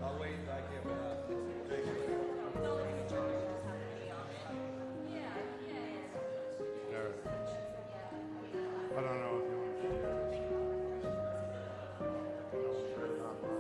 I'll wait until I give I don't know if you want to share. I don't share it online.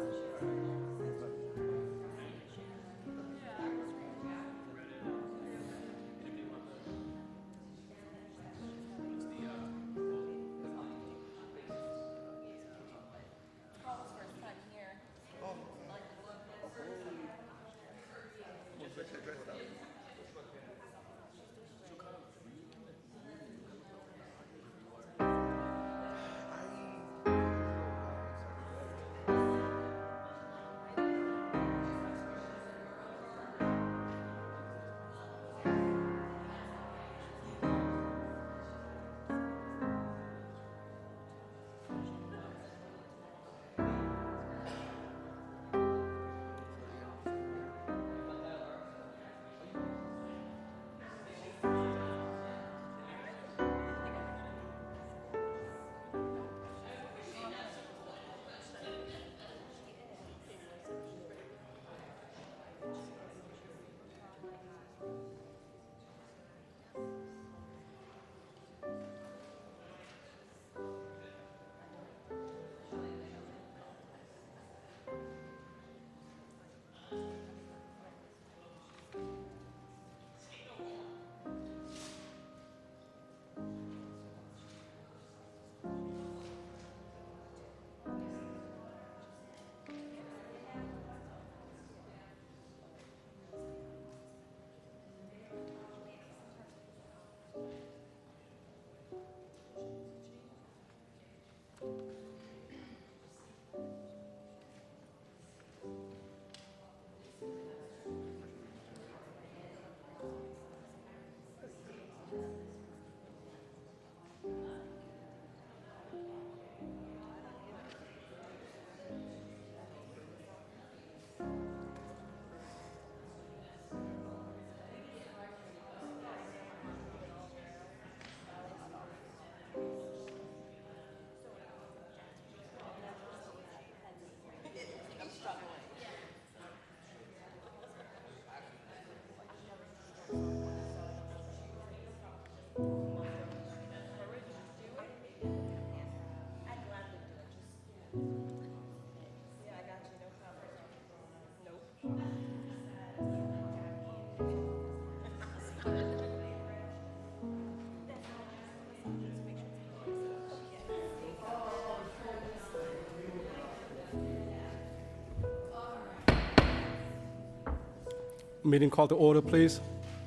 Meeting called to order, please.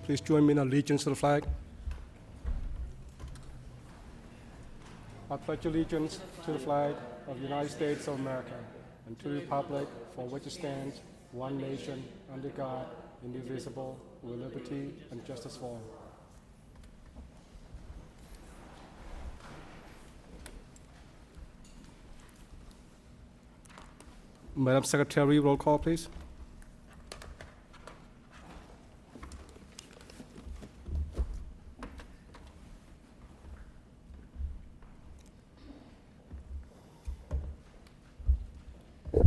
Please join me in allegiance to the flag. I pledge allegiance to the flag of the United States of America and to the republic for which it stands, one nation, under God, indivisible, with liberty and justice for all. Madam Secretary, roll call, please.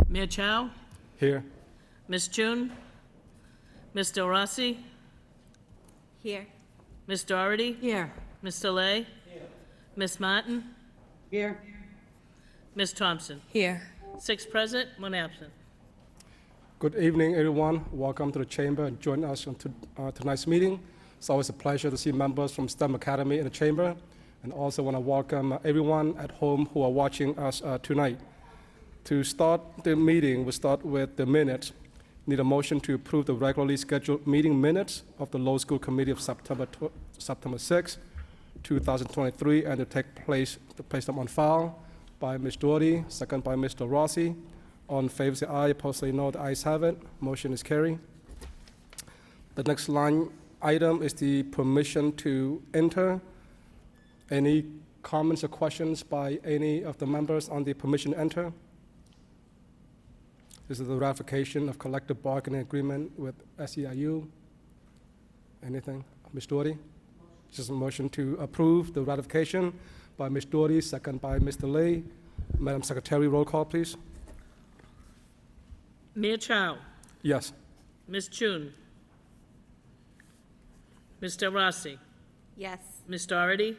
Mayor Chow, Here. Ms. Chun, Ms. Del Rossi, Here. Ms. Doherty, Here. Mr. Lay, Ms. Martin, Here. Ms. Thompson. Here. 6 present, 1 absent. Good evening, everyone. Welcome to the chamber and join us on tonight's meeting. It's always a pleasure to see members from STEM Academy in the chamber, and also want to welcome everyone at home who are watching us tonight. To start the meeting, we'll start with the minutes. Need a motion to approve the regularly scheduled meeting minutes of the Law School Committee of September 6, 2023, and to place them on file by Ms. Doherty, second by Mr. Rossi. All in favor, say aye. Opposed, say no. The ayes have it. Motion is carried. The next line item is the permission to enter. Any comments or questions by any of the members on the permission to enter? This is the ratification of collective bargaining agreement with SEIU. Anything? Ms. Doherty? Just a motion to approve the ratification by Ms. Doherty, second by Mr. Lay. Madam Secretary, roll call, please. Mia Chow, Yes. Ms. Chun, Mr. Rossi, Yes. Ms. Doherty,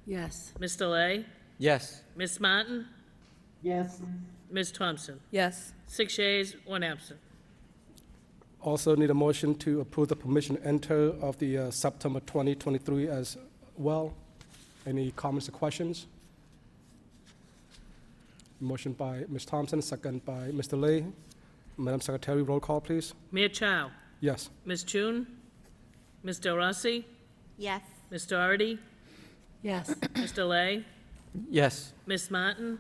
Yes. Ms. Delay, Yes. Ms. Martin, Yes. Ms. Thompson. Yes. 6 yeas, 1 absent. Also need a motion to approve the permission to enter of the September 2023 as well. Any comments or questions? Motion by Ms. Thompson, second by Mr. Lay. Madam Secretary, roll call, please. Mia Chow, Yes. Ms. Chun, Ms. Del Rossi, Yes. Ms. Doherty, Yes. Ms. Delay, Yes. Ms. Martin,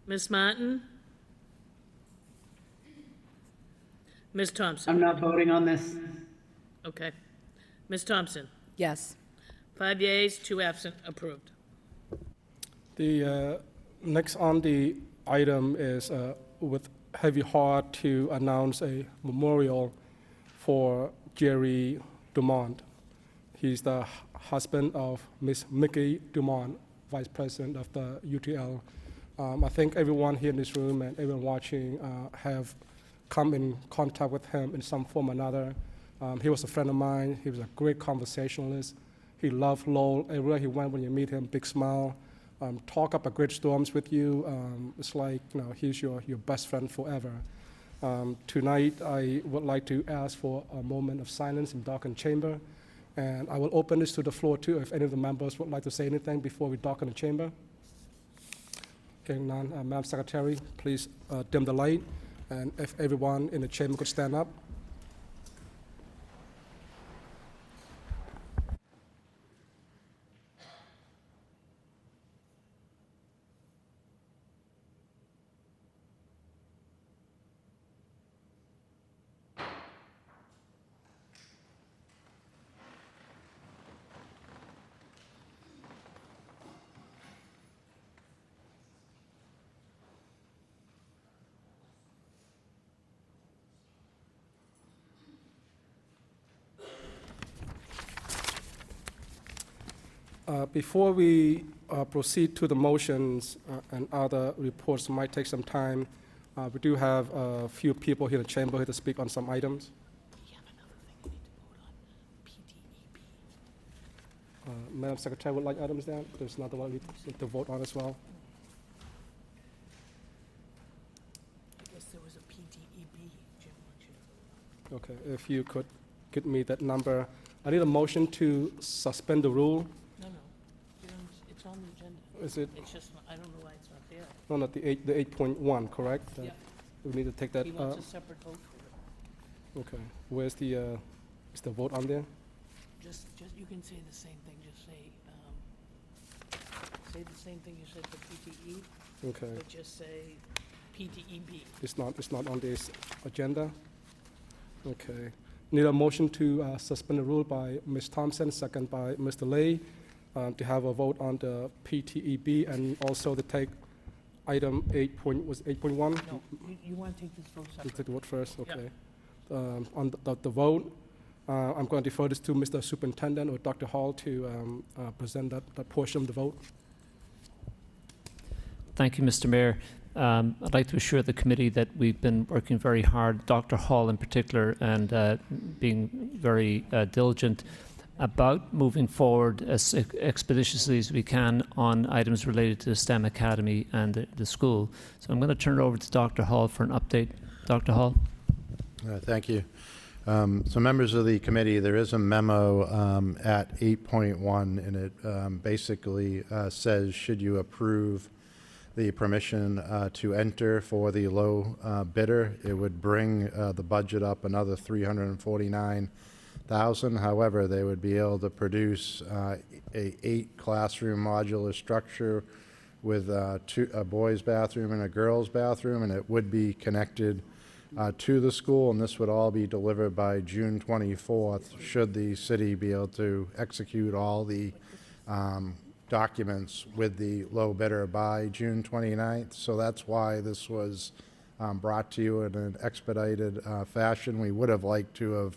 Ms. Martin, Ms. Thompson. I'm not voting on this. Okay. Ms. Thompson. Yes. 5 yeas, 2 absent, approved. The next on the item is with heavy heart to announce a memorial for Jerry Dumont. He's the husband of Miss Mickey Dumont, Vice President of the UTL. I think everyone here in this room and everyone watching have come in contact with him in some form or another. He was a friend of mine. He was a great conversationalist. He loved Lowell. Everywhere he went, when you meet him, big smile. Talk about great storms with you. It's like, he's your best friend forever. Tonight, I would like to ask for a moment of silence in darkened chamber. And I will open this to the floor too, if any of the members would like to say anything before we darken the chamber. Hearing none, Madam Secretary, please dim the light. And if everyone in the chamber could stand up. Before we proceed to the motions and other reports might take some time, we do have a few people here in the chamber here to speak on some items. Madam Secretary would like items down? There's another one we need to vote on as well. I guess there was a PDEB, Jim, Okay, if you could get me that number. I need a motion to suspend the rule. No, it's on the agenda. Is it, It's just, I don't know why it's not there. no, not the 8.1, correct? Yeah. We need to take that, He wants a separate vote for it. okay. Where's the, is the vote on there? Just, you can say the same thing, just say the same thing you said for PTE, Okay. but just say PTEB. It's not on this agenda? Okay. Need a motion to suspend the rule by Ms. Thompson, second by Mr. Lay, to have a vote on the PTEB and also to take item 8.1? No, you want to take this vote You separate. take the vote first, Yeah. okay. On the vote, I'm going to defer this to Mr. Superintendent or Dr. Hall to present that portion of the vote. Thank you, Mr. Mayor. I'd like to assure the committee that we've been working very hard, Dr. Hall in particular, and being very diligent about moving forward as expeditiously as we can on items related to the STEM Academy and the school. So I'm going to turn it over to Dr. Hall for an update. Dr. Hall. Thank you. So members of the committee, there is a memo at 8.1, and it basically says, should you approve the permission to enter for the low bidder, it would bring the budget up another $349,000. However, they would be able to produce a 8 classroom modular structure with a boys' bathroom and a girls' bathroom, and it would be connected to the school, and this would all be delivered by June 24th, should the city be able to execute all the documents with the low bidder by June 29th. So that's why this was brought to you in an expedited fashion. We would have liked to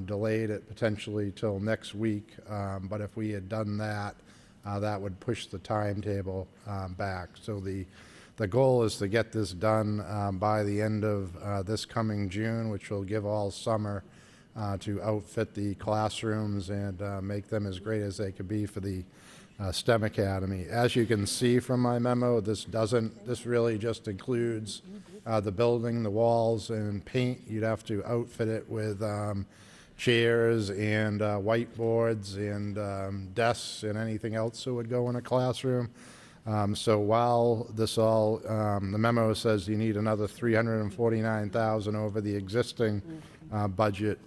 delayed it potentially till next week. But if we had done that, that would push the timetable back. So the goal is to get this done by the end of this coming June, which will give all summer to outfit the classrooms and make them as great as they could be for the STEM Academy. As you can see from my memo, this really just includes the building, the walls, and paint. You'd have to outfit it with chairs and whiteboards and desks and anything else that would go in a classroom. So while this all, the memo says you need another $349,000 over the existing budget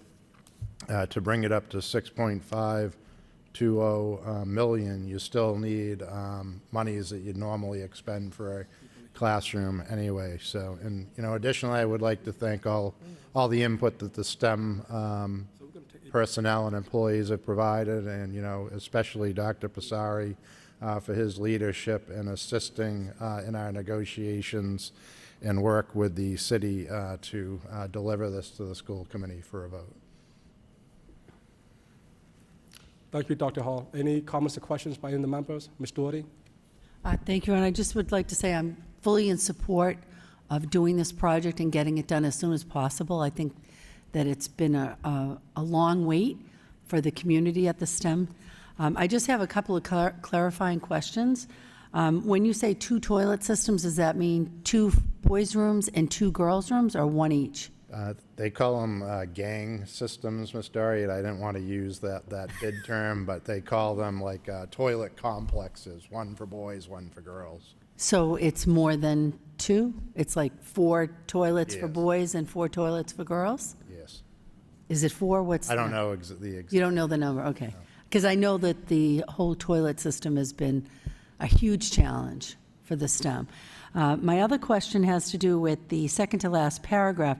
to bring it up to 6.520 million, you still need monies that you'd normally expend for a classroom anyway. So, and additionally, I would like to thank all the input that the STEM personnel and employees have provided, and especially Dr. Passari for his leadership in assisting in our negotiations and work with the city to deliver this to the school committee for a vote. Thank you, Dr. Hall. Any comments or questions by any of the members? Ms. Doherty? Thank you, and I just would like to say I'm fully in support of doing this project and getting it done as soon as possible. I think that it's been a long wait for the community at the STEM. I just have a couple of clarifying questions. When you say 2 toilet systems, does that mean 2 boys' rooms and 2 girls' rooms, or 1 each? They call them gang systems, Ms. Doherty. I didn't want to use that bid term, but they call them like toilet complexes, 1 for boys, 1 for girls. So it's more than 2? It's like 4 toilets for Yes. boys and 4 toilets for girls? Yes. Is it 4? What's I don't the- know the exact. You don't know the number, okay. Because I know that the whole toilet system has been a huge challenge for the STEM. My other question has to do with the second to last paragraph.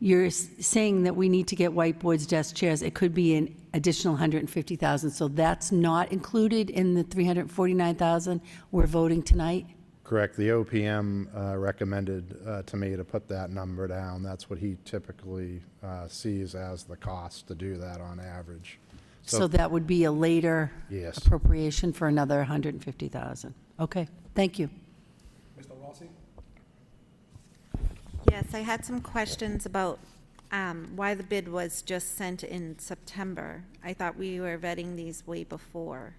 You're saying that we need to get whiteboards, desk chairs. It could be an additional 150,000, so that's not included in the 349,000 we're voting tonight? Correct. The OPM recommended to me to put that number down. That's what he typically sees as the cost to do that on average. So that would be a later Yes. appropriation for another 150,000? Okay, thank you. Mr. Rossi? Yes, I had some questions about why the bid was just sent in September. I thought we were vetting these way before.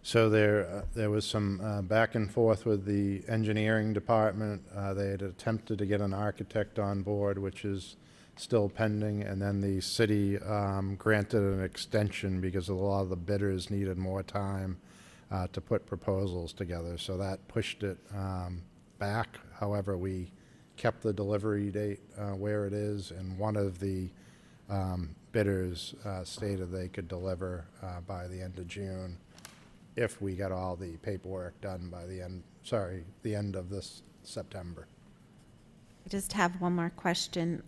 So there was some back and forth with the engineering department. They had attempted to get an architect on board, which is still pending, and then the city granted an extension because a lot of the bidders needed more time to put proposals together. So that pushed it back. However, we kept the delivery date where it is, and one of the bidders stated they could deliver by the end of June if we got all the paperwork done by the end of this September. I just have one more question.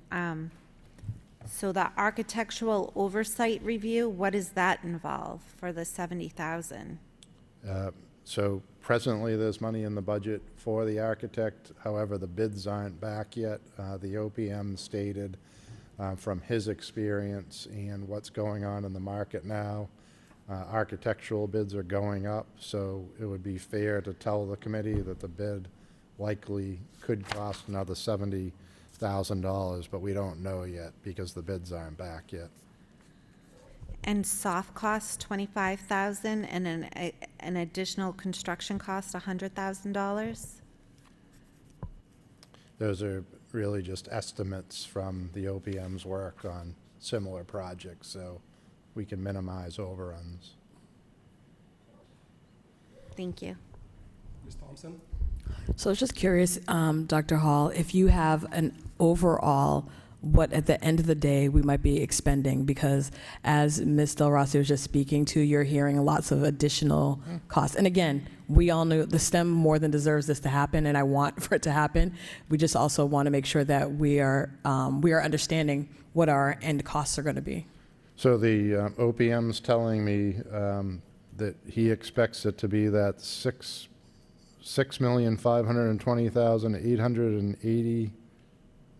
So the architectural oversight review, what does that involve for the 70,000? So presently, there's money in the budget for the architect. However, the bids aren't back yet. The OPM stated from his experience and what's going on in the market now, architectural bids are going up, so it would be fair to tell the committee that the bid likely could cost another $70,000, but we don't know yet because the bids aren't back yet. And soft costs, 25,000, and an additional construction cost, $100,000? Those are really just estimates from the OPM's work on similar projects, so we can minimize overruns. Thank you. Ms. Thompson? So I was just curious, Dr. Hall, if you have an overall, what at the end of the day we might be expending, because as Ms. Del Rossi was just speaking to, you're hearing lots of additional costs. And again, we all know the STEM more than deserves this to happen, and I want for it to happen. We just also want to make sure that we are understanding what our end costs are going to be. So the OPM's telling me that he expects it to be that $6,520,880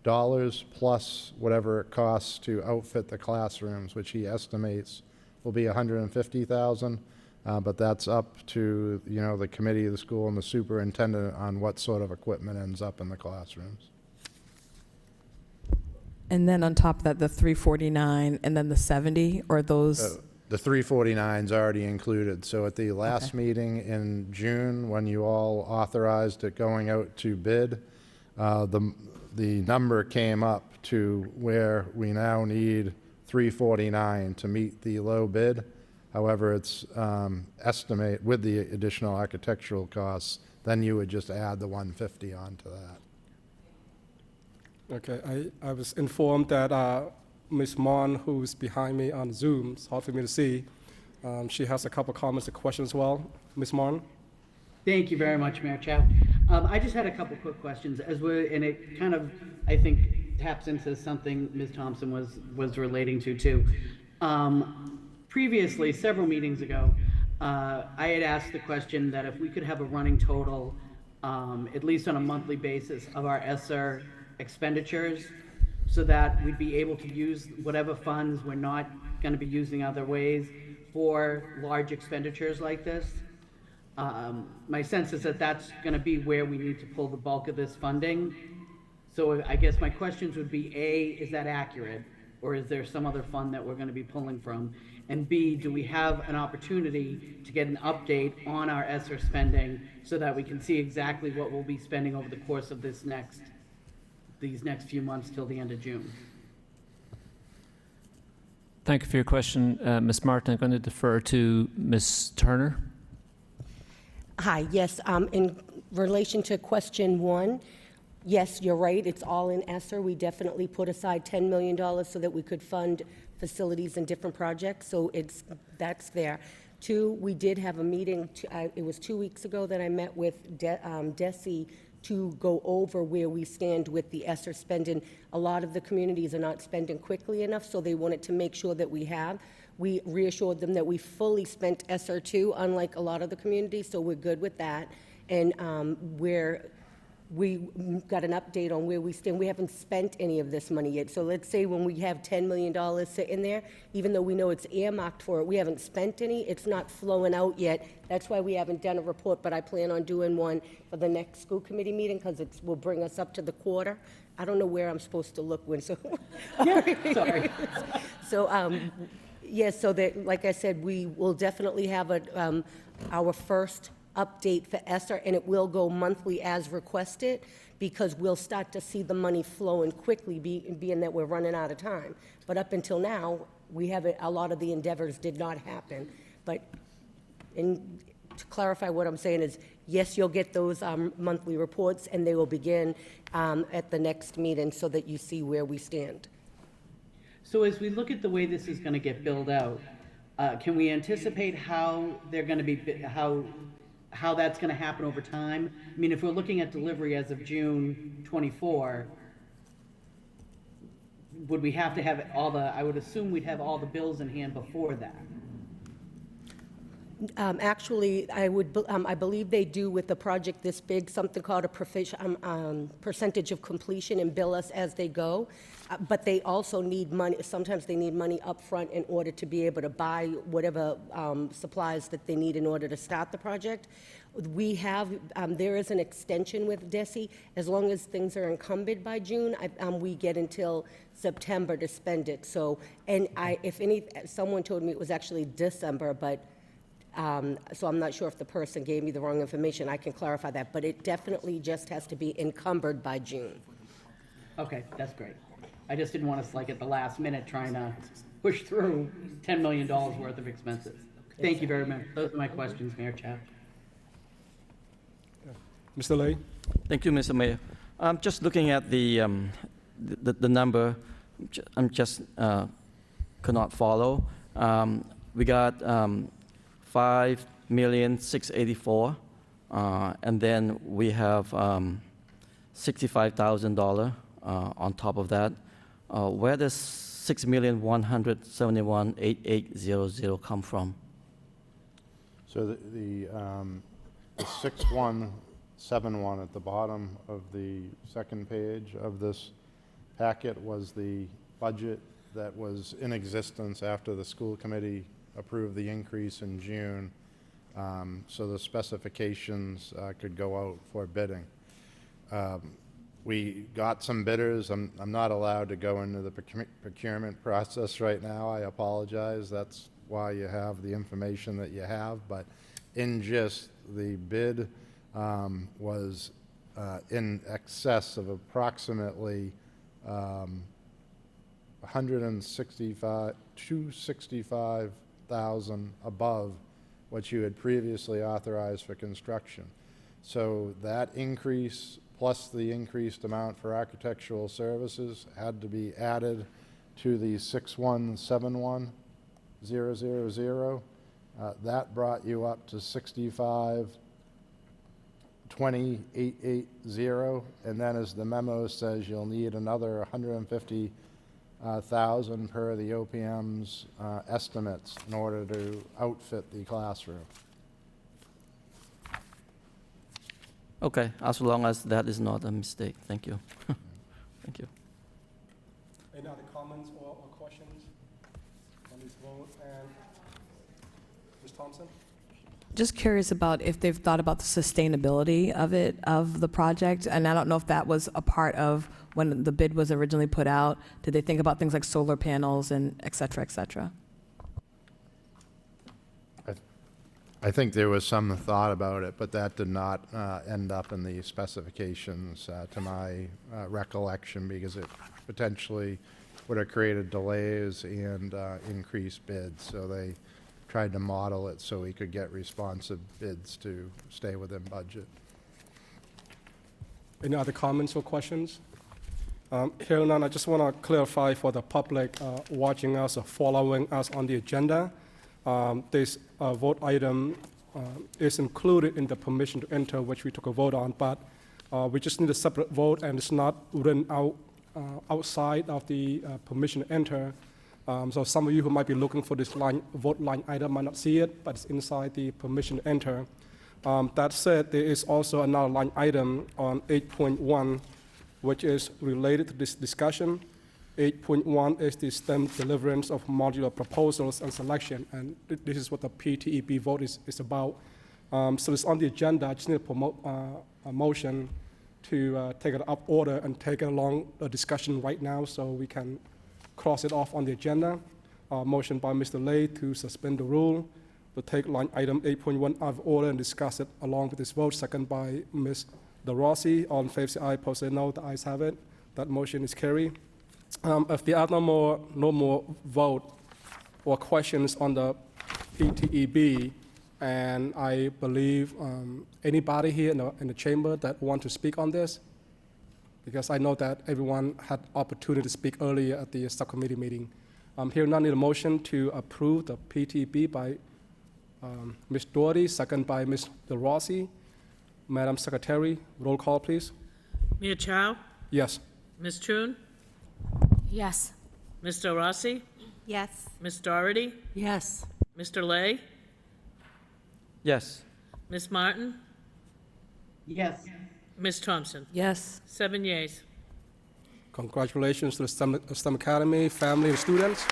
plus whatever it costs to outfit the classrooms, which he estimates will be $150,000. But that's up to, the committee of the school and the superintendent on what sort of equipment ends up in the classrooms. And then on top of that, the 349 and then the 70, or those? The 349's already included. So at the last meeting in June, when you all authorized it going out to bid, the number came up to where we now need 349 to meet the low bid. However, it's estimate with the additional architectural costs, then you would just add the 150 onto that. Okay, I was informed that Ms. Mon, who's behind me on Zoom, it's hard for me to see, she has a couple comments and questions as well. Ms. Mon? Thank you very much, Mayor Chow. I just had a couple quick questions, and it kind of, I think, taps into something Ms. Thompson was relating to too. Previously, several meetings ago, I had asked the question that if we could have a running total, at least on a monthly basis, of our ESSER expenditures, so that we'd be able to use whatever funds we're not going to be using other ways for large expenditures like this. My sense is that that's going to be where we need to pull the bulk of this funding. So I guess my questions would be, A, is that accurate? Or is there some other fund that we're going to be pulling from? And B, do we have an opportunity to get an update on our ESSER spending so that we can see exactly what we'll be spending over the course of these next few months till the end of June? Thank you for your question, Ms. Martin. I'm going to defer to Ms. Turner. Hi, yes, in relation to question 1, yes, you're right, it's all in ESSER. We definitely put aside $10 million so that we could fund facilities and different projects, so that's there. 2, we did have a meeting, it was 2 weeks ago that I met with DESE to go over where we stand with the ESSER spending. A lot of the communities are not spending quickly enough, so they wanted to make sure that we have. We reassured them that we fully spent ESSER 2, unlike a lot of the communities, so we're good with that. And we got an update on where we stand. We haven't spent any of this money yet. So let's say when we have $10 million sitting there, even though we know it's earmarked for it, we haven't spent any. It's not flowing out yet. That's why we haven't done a report, but I plan on doing one for the next school committee meeting because it will bring us up to the quarter. I don't know where I'm supposed to look when, so. Yeah, sorry. So, yes, so that, like I said, we will definitely have our first update for ESSER, and it will go monthly as requested because we'll start to see the money flowing quickly, being that we're running out of time. But up until now, we haven't, a lot of the endeavors did not happen. But to clarify what I'm saying is, yes, you'll get those monthly reports, and they will begin at the next meeting so that you see where we stand. So as we look at the way this is going to get billed out, can we anticipate how they're going to be, how that's going to happen over time? I mean, if we're looking at delivery as of June 24, would we have to have I would assume we'd have all the bills in hand before that. Actually, I believe they do with a project this big, something called a percentage of completion and bill us as they go. But they also need money, sometimes they need money up front in order to be able to buy whatever supplies that they need in order to start the project. We have, there is an extension with DESE. As long as things are encumbered by June, we get until September to spend it. So, and someone told me it was actually December, but so I'm not sure if the person gave me the wrong information. I can clarify that, but it definitely just has to be encumbered by June. Okay, that's great. I just didn't want us like at the last minute trying to push through $10 million worth of expenses. Thank you very much. Those are my questions, Mayor Chow. Mr. Lay? Thank you, Mr. Mayor. I'm just looking at the number. I'm just could not follow. We got 5,684,000, and then we have $65,000 on top of that. Where does 6,171,8800 come from? So the 6171 at the bottom of the second page of this packet was the budget that was in existence after the school committee approved the increase in June, so the specifications could go out for bidding. We got some bidders. I'm not allowed to go into the procurement process right now. I apologize. That's why you have the information that you have. But in gist, the bid was in excess of approximately $265,000 above what you had previously authorized for construction. So that increase plus the increased amount for architectural services had to be added to the 6171000. That brought you up to 65,20880, and then as the memo says, you'll need another 150,000 per the OPM's estimates in order to outfit the classroom. Okay, as long as that is not a mistake. Thank you. Thank you. Any other comments or questions on this vote? And Ms. Thompson? Just curious about if they've thought about the sustainability of the project, and I don't know if that was a part of when the bid was originally put out. Did they think about things like solar panels and et cetera, et cetera? I think there was some thought about it, but that did not end up in the specifications to my recollection, because it potentially would have created delays and increased bids. So they tried to model it so we could get responsive bids to stay within budget. Any other comments or questions? Hearing none, I just want to clarify for the public watching us or following us on the agenda. This vote item is included in the permission to enter, which we took a vote on, but we just need a separate vote, and it's not written out outside of the permission to enter. So some of you who might be looking for this vote line item might not see it, but it's inside the permission to enter. That said, there is also another line item on 8.1, which is related to this discussion. 8.1 is the STEM deliverance of modular proposals and selection, and this is what the PTEB vote is about. So it's on the agenda. I just need to promote a motion to take it up order and take it along a discussion right now so we can cross it off on the agenda. Motion by Mr. Lay to suspend the rule, to take line item 8.1 out of order and discuss it along with this vote. Second by Ms. DeRossi. All in favor say aye, opposed say no. The ayes have it. That motion is carried. If there are no more vote or questions on the PTEB, and I believe anybody here in the chamber that want to speak on this, because I know that everyone had opportunity to speak earlier at the subcommittee meeting. Here now need a motion to approve the PTEB by Ms. Doherty, second by Ms. DeRossi. Madam Secretary, roll call, please. Mia Chow, Yes. Ms. Trun, Yes. Mr. Rossi, Yes. Ms. Doherty, Yes. Mr. Lay, Yes. Ms. Martin, Yes. Ms. Thompson. Yes. 7 yeas. Congratulations to the STEM Academy, family, and students.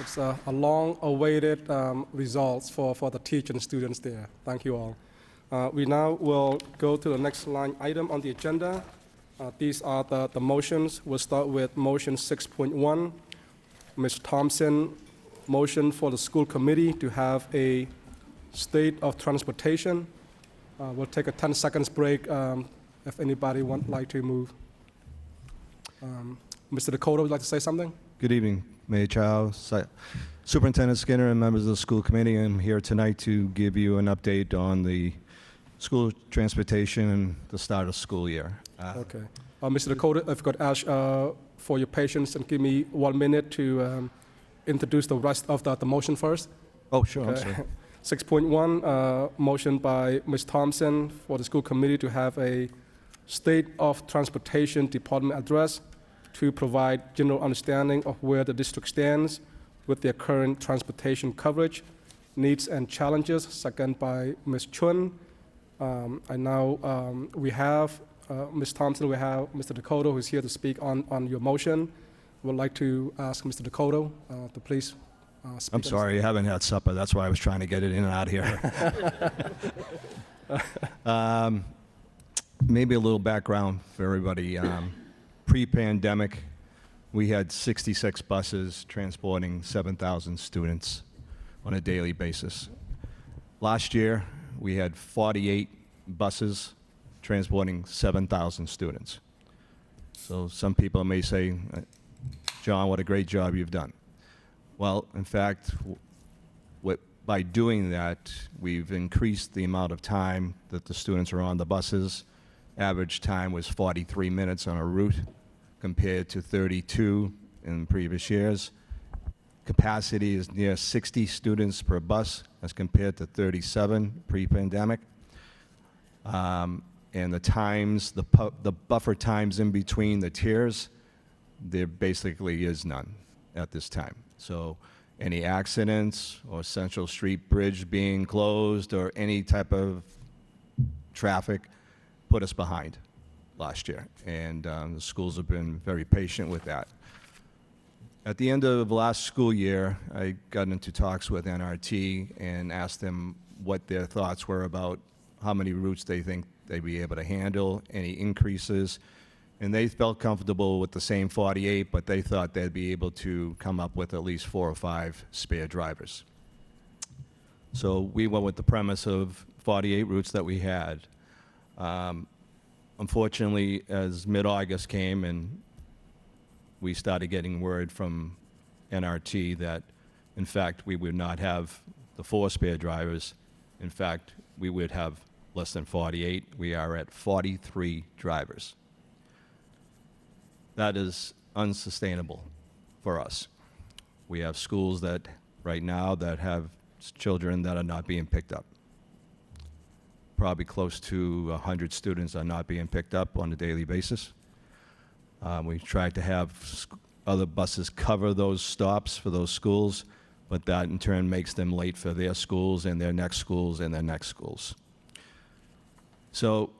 It's a long-awaited results for the teachers and students there. Thank you all. We now will go to the next line item on the agenda. These are the motions. We'll start with motion 6.1. Ms. Thompson, motion for the school committee to have a state of transportation. We'll take a 10 seconds break if anybody would like to move. Mr. Dakota would like to say something? Good evening, Mayor Chow, Superintendent Skinner, and members of the school committee. I'm here tonight to give you an update on the school transportation and the start of school year. Okay. Mr. Dakota, if you could ask for your patience and give me 1 minute to introduce the rest of the motion first. Oh, sure. Okay. I'm sorry. 6.1, motion by Ms. Thompson for the school committee to have a State of Transportation Department address to provide general understanding of where the district stands with their current transportation coverage Needs and Challenges, second by Ms. Chun. And now we have Ms. Thompson, we have Mr. Dakota, who's here to speak on your motion. Would like to ask Mr. Dakota to please speak. I'm sorry, I haven't had supper. That's why I was trying to get it in and out here. Maybe a little background for everybody. Pre-pandemic, we had 66 buses transporting 7,000 students on a daily basis. Last year, we had 48 buses transporting 7,000 students. So some people may say, John, what a great job you've done. Well, in fact, by doing that, we've increased the amount of time that the students are on the buses. Average time was 43 minutes on a route compared to 32 in previous years. Capacity is near 60 students per bus as compared to 37 pre-pandemic. And the times, the buffer times in between the tiers, there basically is none at this time. So any accidents or Central Street Bridge being closed or any type of traffic put us behind last year. And the schools have been very patient with that. At the end of last school year, I got into talks with NRT and asked them what their thoughts were about how many routes they think they'd be able to handle, any increases. And they felt comfortable with the same 48, but they thought they'd be able to come up with at least 4 or 5 spare drivers. So we went with the premise of 48 routes that we had. Unfortunately, as mid-August came and we started getting word from NRT that, in fact, we would not have the 4 spare drivers. In fact, we would have less than 48. We are at 43 drivers. That is unsustainable for us. We have schools that right now that have children that are not being picked up. Probably close to 100 students are not being picked up on a daily basis. We tried to have other buses cover those stops for those schools, but that in turn makes them late for their schools and their next schools and their next schools. So,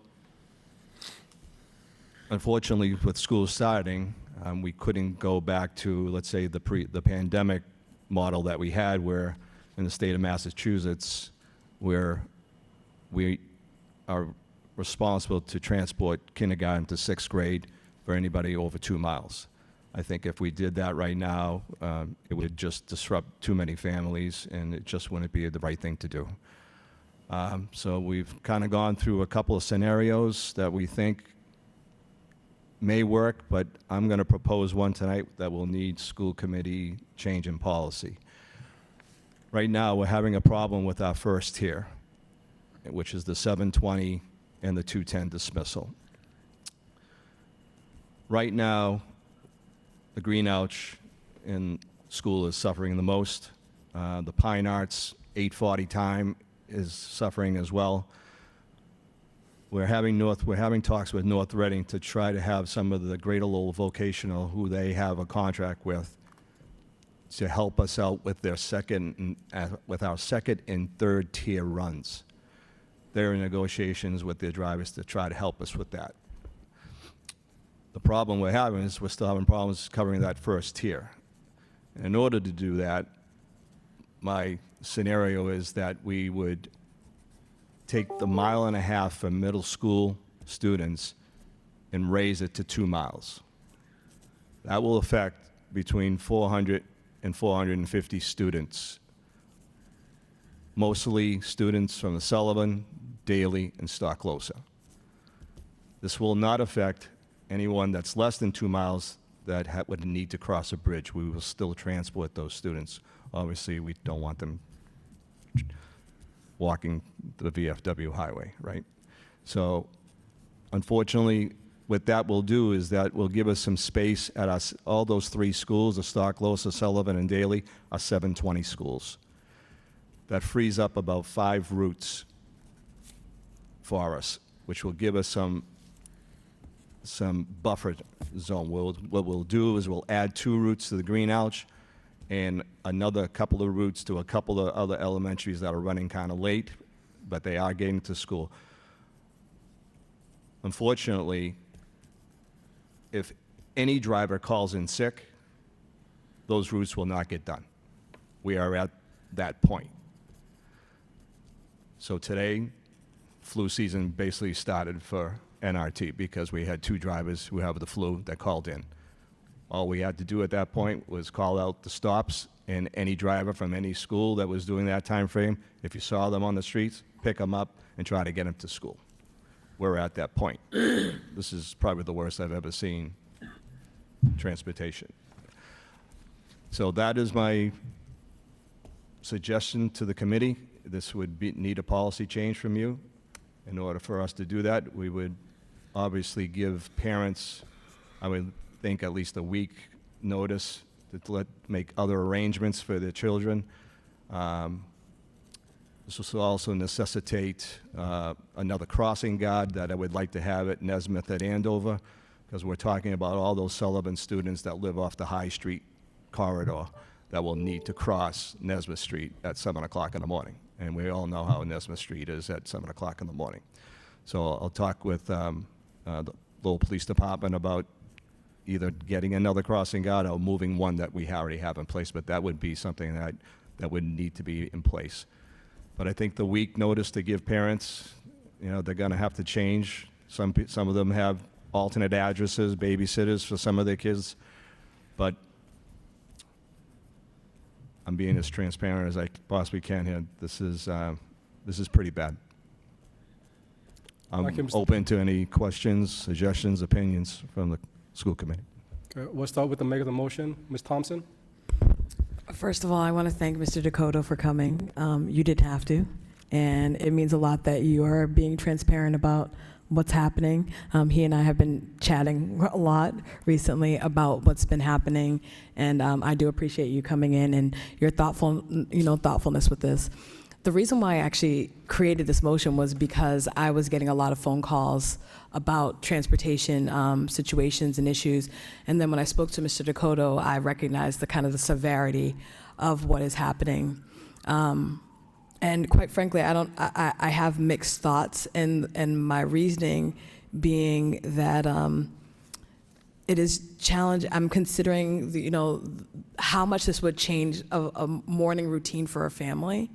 unfortunately, with schools starting, we couldn't go back to, let's say, the pandemic model that we had, where in the state of Massachusetts, where we are responsible to transport kindergarten to 6th grade for anybody over 2 miles. I think if we did that right now, it would just disrupt too many families, and it just wouldn't be the right thing to do. So we've kind of gone through a couple of scenarios that we think may work, but I'm going to propose one tonight that will need school committee change in policy. Right now, we're having a problem with our first tier, which is the 720 and the 210 dismissal. Right now, the Green Ouch in school is suffering the most. The Pine Arts 8:40 time is suffering as well. We're having talks with North Reading to try to have some of the Greater Lowell Vocational, who they have a contract with, to help us out with their with our second and third tier runs. They're in negotiations with their drivers to try to help us with that. The problem we're having is we're still having problems covering that first tier. And in order to do that, my scenario is that we would take the 1.5 miles for middle school students and raise it to 2 miles. That will affect between 400 and 450 students, mostly students from the Sullivan, Daly, and Stocklosa. This will not affect anyone that's less than 2 miles that would need to cross a bridge. We will still transport those students. Obviously, we don't want them walking the VFW highway, right? So, unfortunately, what that will do is that will give us some space at all those 3 schools, the Stocklosa, Sullivan, and Daly, are 720 schools. That frees up about 5 routes for us, which will give us some buffer zone. What we'll do is we'll add 2 routes to the Green Ouch, and another couple of routes to a couple of other elementaries that are running kind of late, but they are getting to school. Unfortunately, if any driver calls in sick, those routes will not get done. We are at that point. So today, flu season basically started for NRT because we had 2 drivers who have the flu that called in. All we had to do at that point was call out the stops, and any driver from any school that was doing that time frame, if you saw them on the streets, pick them up and try to get them to school. We're at that point. This is probably the worst I've ever seen transportation. So that is my suggestion to the committee. This would need a policy change from you. In order for us to do that, we would obviously give parents, I would think, at least a week notice to make other arrangements for their children. This will also necessitate another crossing guard that I would like to have at Nesmith at Andover, because we're talking about all those Sullivan students that live off the High Street corridor that will need to cross Nesmith Street at 7 o'clock in the morning. And we all know how Nesmith Street is at 7 o'clock in the morning. So I'll talk with the Lowell Police Department about either getting another crossing guard or moving one that we already have in place, but that would be something that would need to be in place. But I think the week notice to give parents, they're going to have to change. Some of them have alternate addresses, babysitters for some of their kids, but I'm being as transparent as I possibly can here. This is pretty bad. I'm open to any questions, suggestions, opinions from the school committee. Okay, we'll start with the maker of the motion, Ms. Thompson. First of all, I want to thank Mr. Dakota for coming. You didn't have to, and it means a lot that you are being transparent about what's happening. He and I have been chatting a lot recently about what's been happening, and I do appreciate you coming in and your thoughtfulness with this. The reason why I actually created this motion was because I was getting a lot of phone calls about transportation situations and issues, and then when I spoke to Mr. Dakota, I recognized the severity of what is happening. And quite frankly, I have mixed thoughts, and my reasoning being that it is challenging. I'm considering how much this would change a morning routine for a family.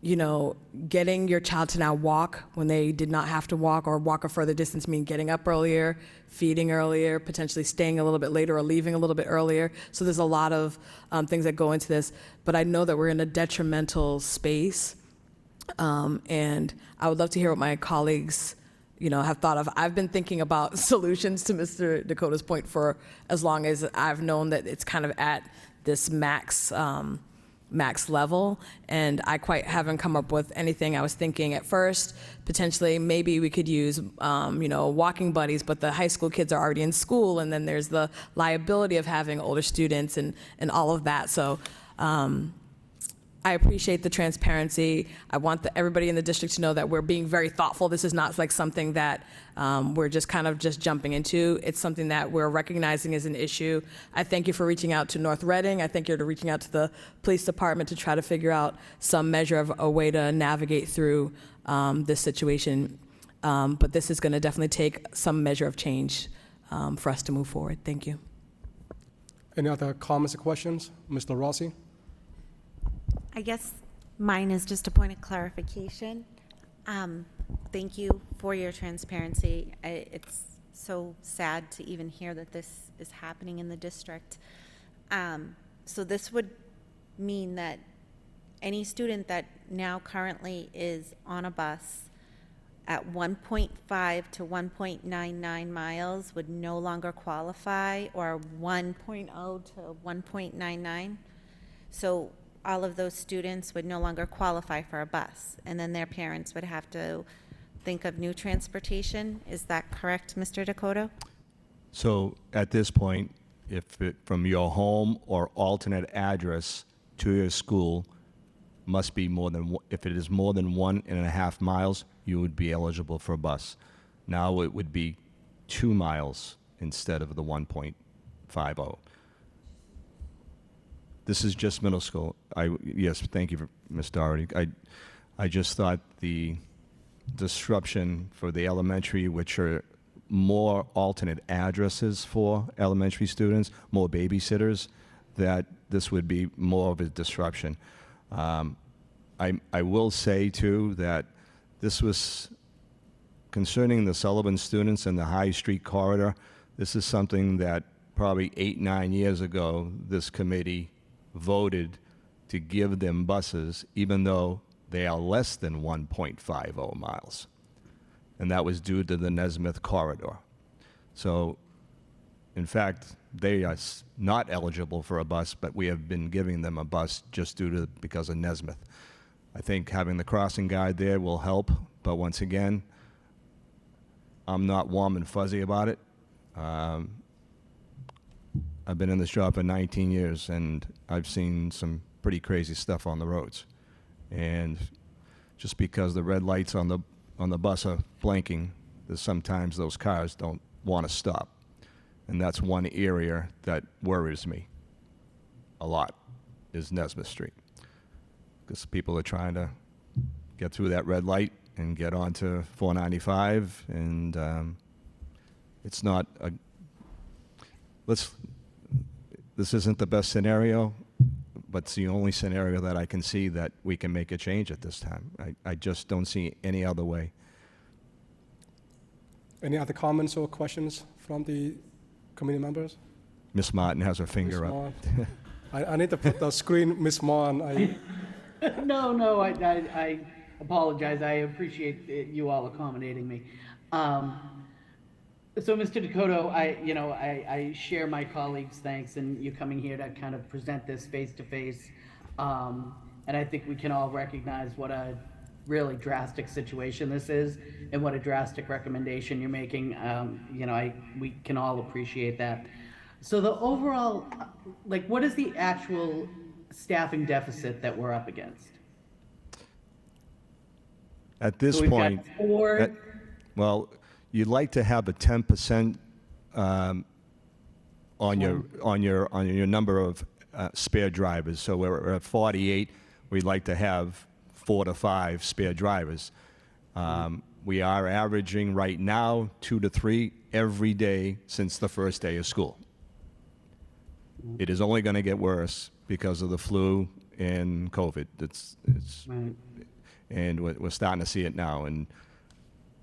Getting your child to now walk when they did not have to walk, or walk a further distance, mean getting up earlier, feeding earlier, potentially staying a little bit later or leaving a little bit earlier. So there's a lot of things that go into this, but I know that we're in a detrimental space, and I would love to hear what my colleagues have thought of. I've been thinking about solutions, to Mr. Dakota's point, for as long as I've known that it's kind of at this max level, and I quite haven't come up with anything. I was thinking at first, potentially, maybe we could use, walking buddies, but the high school kids are already in school, and then there's the liability of having older students and all of that. So I appreciate the transparency. I want everybody in the district to know that we're being very thoughtful. This is not like something that we're just jumping into. It's something that we're recognizing as an issue. I thank you for reaching out to North Reading. I thank you for reaching out to the police department to try to figure out some measure of a way to navigate through this situation. But this is going to definitely take some measure of change for us to move forward. Thank you. Any other comments or questions? Mr. Rossi? I guess mine is just a point of clarification. Thank you for your transparency. It's so sad to even hear that this is happening in the district. So this would mean that any student that now currently is on a bus at 1.5 to 1.99 miles would no longer qualify, or 1.0 to 1.99. So all of those students would no longer qualify for a bus, and then their parents would have to think of new transportation. Is that correct, Mr. Dakota? So at this point, from your home or alternate address to your school must be if it is more than 1.5 miles, you would be eligible for a bus. Now it would be 2 miles instead of the 1.50. This is just middle school. Yes, thank you, Ms. Doherty. I just thought the disruption for the elementary, which are more alternate addresses for elementary students, more babysitters, that this would be more of a disruption. I will say, too, that this was concerning the Sullivan students in the High Street corridor. This is something that probably 8-9 years ago, this committee voted to give them buses, even though they are less than 1.50 miles. And that was due to the Nesmith corridor. So, in fact, they are not eligible for a bus, but we have been giving them a bus just because of Nesmith. I think having the crossing guard there will help, but once again, I'm not warm and fuzzy about it. I've been in this job for 19 years, and I've seen some pretty crazy stuff on the roads. And just because the red lights on the bus are blinking, there's sometimes those cars don't want to stop. And that's one area that worries me a lot, is Nesmith Street. Because people are trying to get through that red light and get onto 495, and it's not a, this isn't the best scenario, but it's the only scenario that I can see that we can make a change at this time. I just don't see any other way. Any other comments or questions from the committee members? Miss Martin has her finger Ms. up. Martin. I need to put the screen, Miss Martin. No, I apologize. I appreciate you all accommodating me. So, Mr. Dakota, I share my colleagues' thanks in you coming here to kind of present this face to face. And I think we can all recognize what a really drastic situation this is and what a drastic recommendation you're making. We can all appreciate that. So the overall, what is the actual staffing deficit that we're up against? At this So we've point, got four. well, you'd like to have a 10% on your number of spare drivers. So we're at 48. We'd like to have 4 to 5 spare drivers. We are averaging right now 2 to 3 every day since the first day of school. It is only going to get worse because of the flu and COVID. Right. And we're starting to see it now. And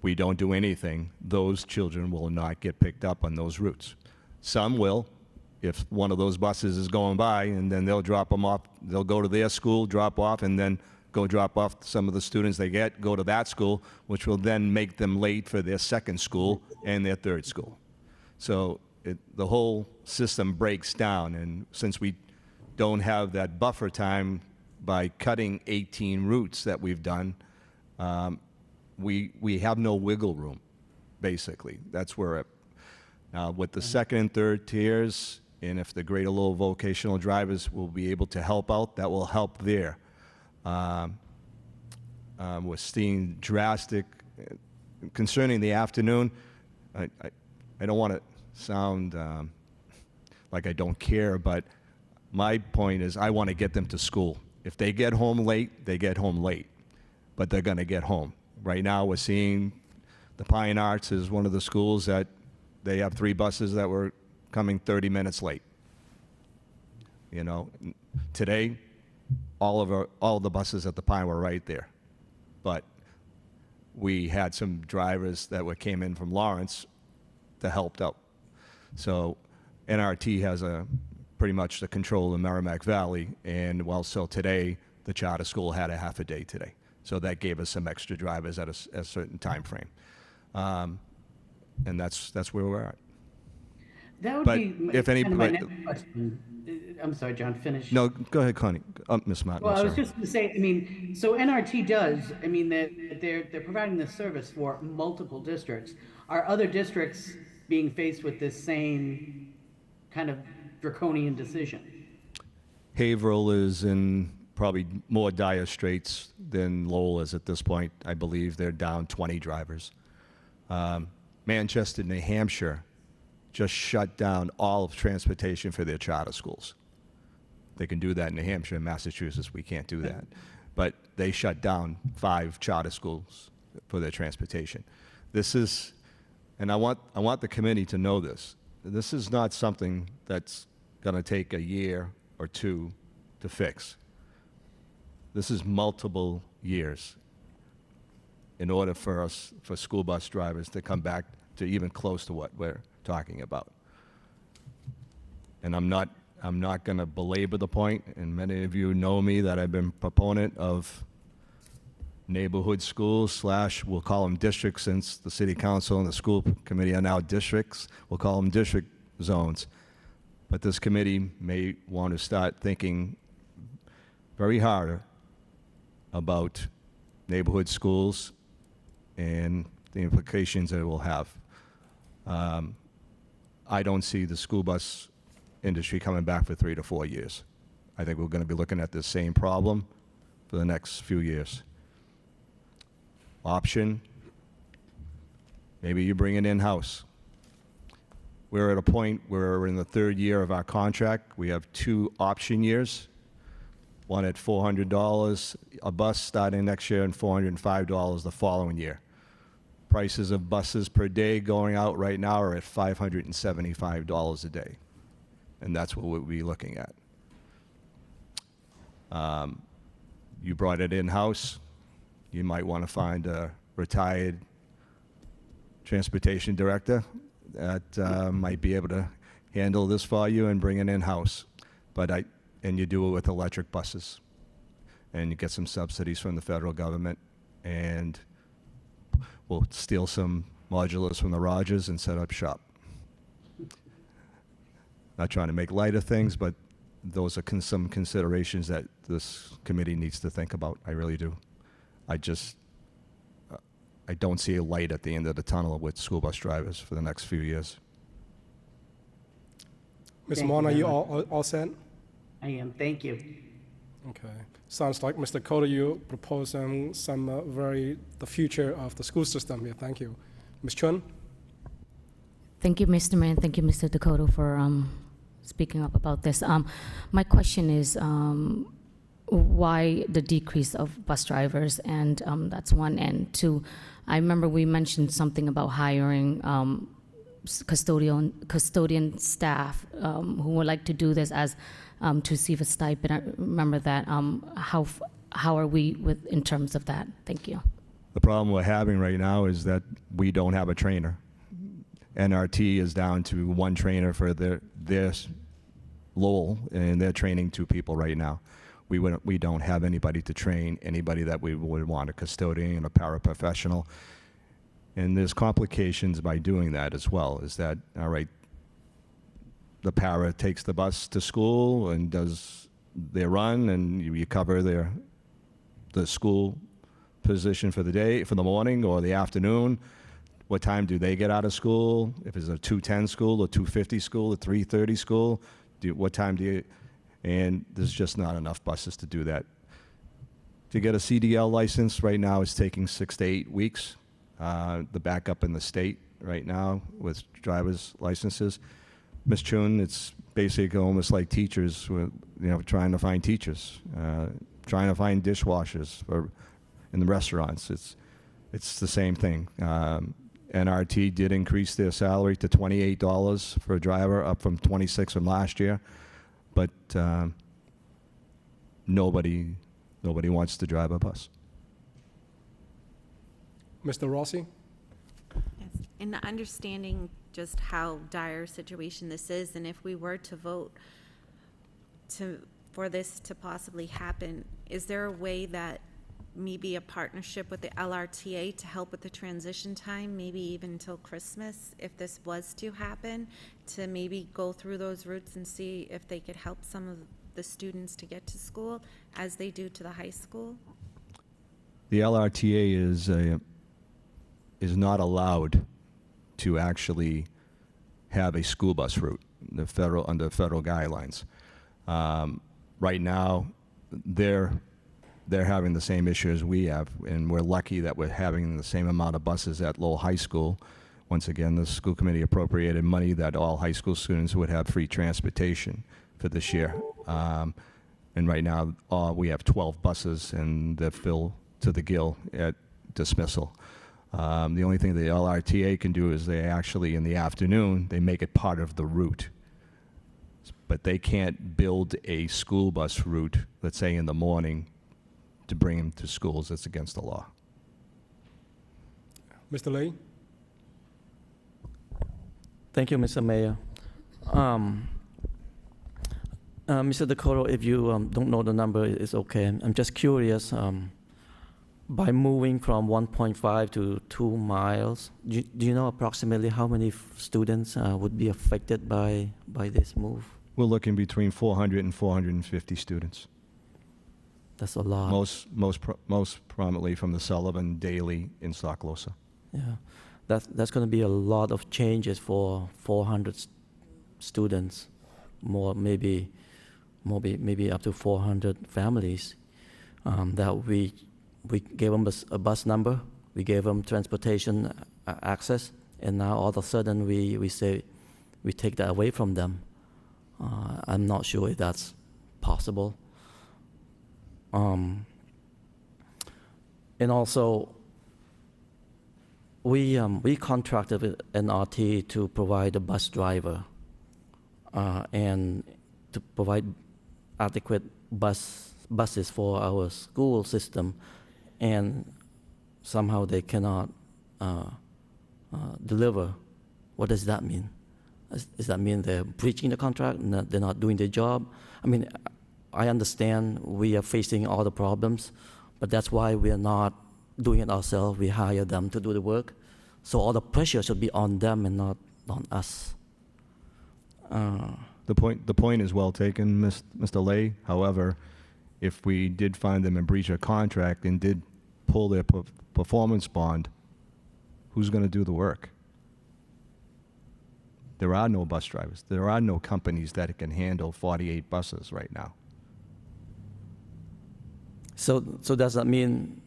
we don't do anything, those children will not get picked up on those routes. Some will, if one of those buses is going by, and then they'll drop them off. They'll go to their school, drop off, and then go drop off some of the students they get, go to that school, which will then make them late for their second school and their third school. So the whole system breaks down, and since we don't have that buffer time by cutting 18 routes that we've done, we have no wiggle room, basically. That's where with the second and third tiers, and if the Greater Lowell vocational drivers will be able to help out, that will help there. We're seeing drastic, concerning the afternoon, I don't want to sound like I don't care, but my point is I want to get them to school. If they get home late, they get home late, but they're going to get home. Right now, we're seeing the Pine Arts is one of the schools that they have 3 buses that were coming 30 minutes late. Today, all of the buses at the Pine were right there, but we had some drivers that came in from Lawrence that helped out. So NRT has pretty much the control of the Merrimack Valley, and so today the charter school had a half a day today. So that gave us some extra drivers at a certain time frame. And that's where we're at. That would But be if any- kind of my but- next question. I'm sorry, John, finish. No, go ahead, Connie. Ms. Martin, Well, I'm I was sorry. just going to say, so NRT does, they're providing this service for multiple districts. Are other districts being faced with this same kind of draconian decision? Haverhill is in probably more dire straits than Lowell is at this point. I believe they're down 20 drivers. Manchester, New Hampshire just shut down all of transportation for their charter schools. They can do that in New Hampshire. In Massachusetts, we can't do that. But they shut down 5 charter schools for their transportation. This is, and I want the committee to know this. This is not something that's going to take a year or 2 to fix. This is multiple years in order for us, for school bus drivers to come back to even close to what we're talking about. And I'm not going to belabor the point, and many of you know me that I've been proponent of neighborhood schools / we'll call them districts, since the city council and the school committee are now districts. We'll call them district zones. But this committee may want to start thinking very hard about neighborhood schools and the implications that it will have. I don't see the school bus industry coming back for 3 to 4 years. I think we're going to be looking at the same problem for the next few years. Option, maybe you bring it in-house. We're at a point where we're in the 3rd year of our contract. We have 2 option years, one at $400 a bus starting next year and $405 the following year. Prices of buses per day going out right now are at $575 a day. And that's what we'll be looking at. You brought it in-house. You might want to find a retired transportation director that might be able to handle this for you and bring it in-house. And you do it with electric buses. And you get some subsidies from the federal government. And we'll steal some modulars from the Rogers and set up shop. Not trying to make light of things, but those are some considerations that this committee needs to think about. I really do. I don't see a light at the end of the tunnel with school bus drivers for the next few years. Ms. Thank Mon, you are very you much. all set? I am, thank you. Okay. Sounds like, Mr. Cota, you proposing the future of the school system here. Thank you. Ms. Chun? Thank you, Mr. Mayor, and thank you, Mr. Dakota, for speaking up about this. My question is why the decrease of bus drivers? And that's one. And two, I remember we mentioned something about hiring custodian staff who would like to do this as to receive a stipend. I remember that. How are we in terms of that? Thank you. The problem we're having right now is that we don't have a trainer. NRT is down to 1 trainer for their Lowell, and they're training 2 people right now. We don't have anybody to train anybody that we would want, a custodian, a paraprofessional. And there's complications by doing that as well. Is that, all right, the para takes the bus to school and does their run, and you cover the school position for the day, for the morning or the afternoon. What time do they get out of school? If it's a 2:10 school, a 2:50 school, a 3:30 school, what time do you? And there's just not enough buses to do that. To get a CDL license right now is taking 6 to 8 weeks. The backup in the state right now with driver's licenses. Ms. Chun, it's basically almost like teachers, trying to find teachers, trying to find dishwashers in the restaurants. It's the same thing. NRT did increase their salary to $28 for a driver, up from $26 from last year. But nobody wants to drive a bus. Mr. Rossi? Yes. In understanding just how dire a situation this is, and if we were to vote for this to possibly happen, is there a way that maybe a partnership with the LRTA to help with the transition time, maybe even until Christmas, if this was to happen, to maybe go through those routes and see if they could help some of the students to get to school as they do to the high school? The LRTA is not allowed to actually have a school bus route under federal guidelines. Right now, they're having the same issue as we have, and we're lucky that we're having the same amount of buses at Lowell High School. Once again, the school committee appropriated money that all high school students would have free transportation. for this year. And right now, we have 12 buses, and they're filled to the gill at dismissal. The only thing the LRTA can do is they actually, in the afternoon, they make it part of the route. But they can't build a school bus route, let's say in the morning, to bring them to schools. That's against the law. Mr. Lay? Thank you, Mr. Mayor. Mr. Dakota, if you don't know the number, it's okay. I'm just curious, by moving from 1.5 to 2 miles, do you know approximately how many students would be affected by this move? We're looking between 400 and 450 students. That's a lot. Most prominently from the Sullivan, Daly, in Stocklosa. Yeah, that's going to be a lot of changes for 400 students, maybe up to 400 families. That we gave them a bus number, we gave them transportation access, and now all of a sudden we say we take that away from them. I'm not sure if that's possible. And also, we contracted with NRT to provide a bus driver and to provide adequate buses for our school system, and somehow they cannot deliver. What does that mean? Does that mean they're breaching the contract and that they're not doing their job? I mean, I understand we are facing all the problems, but that's why we are not doing it ourselves. We hire them to do the work. So all the pressure should be on them and not on us. The point is well taken, Mr. Lay. However, if we did find them in breach of contract and did pull their performance bond, who's going to do the work? There are no bus drivers. There are no companies that can handle 48 buses right now. So does that mean,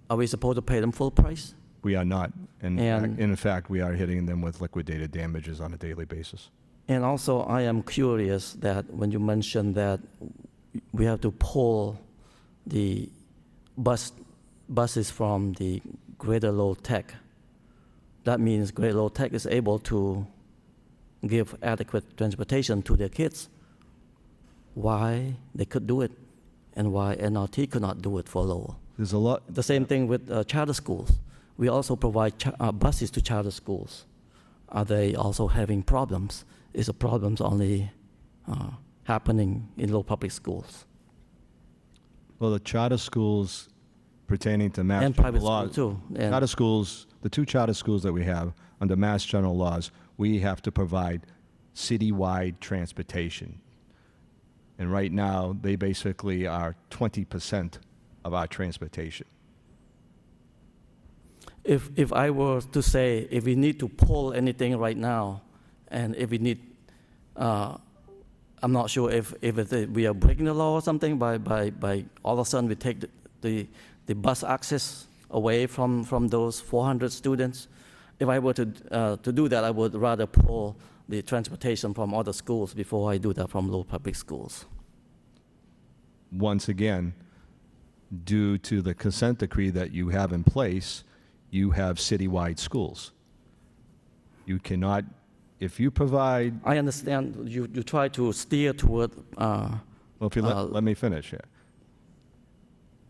are we supposed to pay them full price? We are not. And- In fact, we are hitting them with liquidated damages on a daily basis. And also, I am curious that when you mentioned that we have to pull the buses from the Greater Low Tech, that means Greater Low Tech is able to give adequate transportation to their kids. Why they could do it, and why NRT could not do it for Lowell? There's a lot. The same thing with charter schools. We also provide buses to charter schools. Are they also having problems? Is the problems only happening in Lowell public schools? Well, the charter schools pertaining to Mass And General private law, school, too. And- charter schools, the two charter schools that we have under Mass General laws, we have to provide citywide transportation. And right now, they basically are 20% of our transportation. If I were to say, if we need to pull anything right now, and if we need, I'm not sure if we are breaking the law or something by all of a sudden we take the bus access away from those 400 students. If I were to do that, I would rather pull the transportation from other schools before I do that from Lowell public schools. Once again, due to the consent decree that you have in place, you have citywide schools. You cannot, if you provide, I understand you try to steer toward. well, if you let me finish here.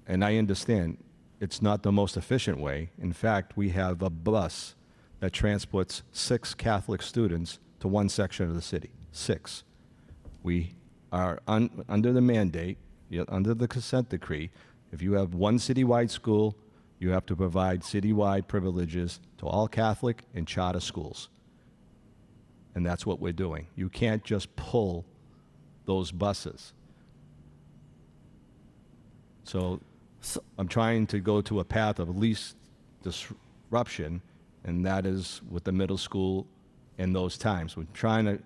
And I understand it's not the most efficient way. In fact, we have a bus that transports 6 Catholic students to one section of the city. 6. We are under the mandate, under the consent decree. If you have one citywide school, you have to provide citywide privileges to all Catholic and charter schools. And that's what we're doing. You can't just pull those buses. So I'm trying to go to a path of least disruption, and that is with the middle school in those times. We're trying to,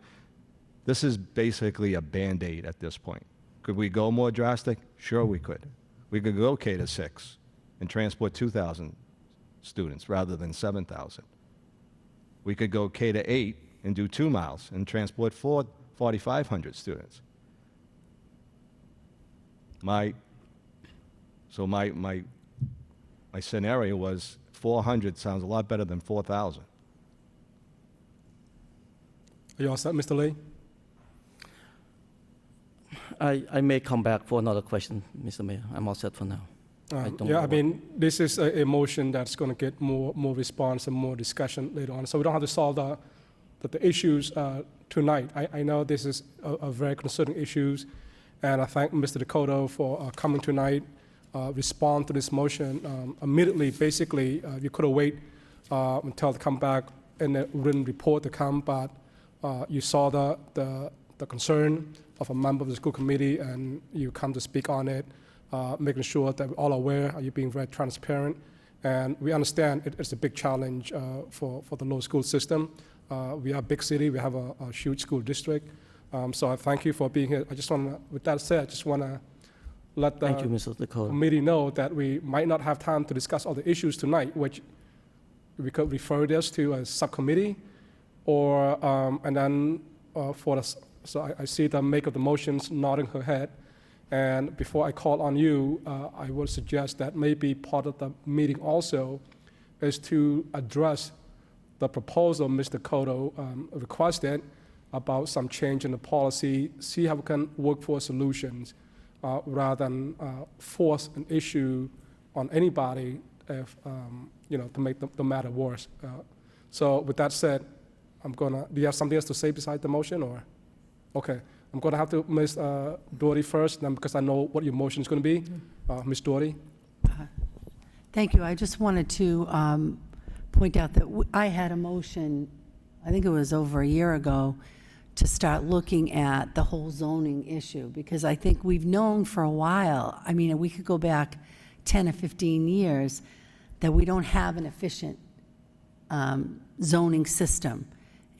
this is basically a Band-Aid at this point. Could we go more drastic? Sure we could. We could go K to 6 and transport 2,000 students rather than 7,000. We could go K to 8 and do 2 miles and transport 4,500 students. My scenario was 400 sounds a lot better than 4,000. Are you all set, Mr. Lee? I may come back for another question, Mr. Mayor. I'm all set for now. don't Yeah, know I what- mean, this is a motion that's going to get more response and more discussion later on. So we don't have to solve the issues tonight. I know this is a very concerning issues, and I thank Mr. Dakota for coming tonight, respond to this motion immediately. Basically, you could have waited until they come back and a written report to come, but you saw the concern of a member of the school committee, and you come to speak on it, making sure that we're all aware, you're being very transparent. And we understand it's a big challenge for the local school system. We are a big city, we have a huge school district. So I thank you for being here. I just want to, with that said, I just want to let Thank you, the Mr. Dakota. committee know that we might not have time to discuss all the issues tonight, which we could refer this to a subcommittee, or, and then for the, so I see the make of the motions nodding her head. And before I call on you, I would suggest that maybe part of the meeting also is to address the proposal Mr. Cotto requested about some change in the policy, see how we can work for solutions rather than force an issue on anybody if, to make the matter worse. So with that said, do you have something else to say besides the motion, or? Okay, I'm gonna have to Ms. Doherty first, then because I know what your motion is gonna be. Ms. Doherty? Thank you. I just wanted to point out that I had a motion, I think it was over a year ago, to start looking at the whole zoning issue, because I think we've known for a while, I mean, we could go back 10 or 15 years, that we don't have an efficient zoning system.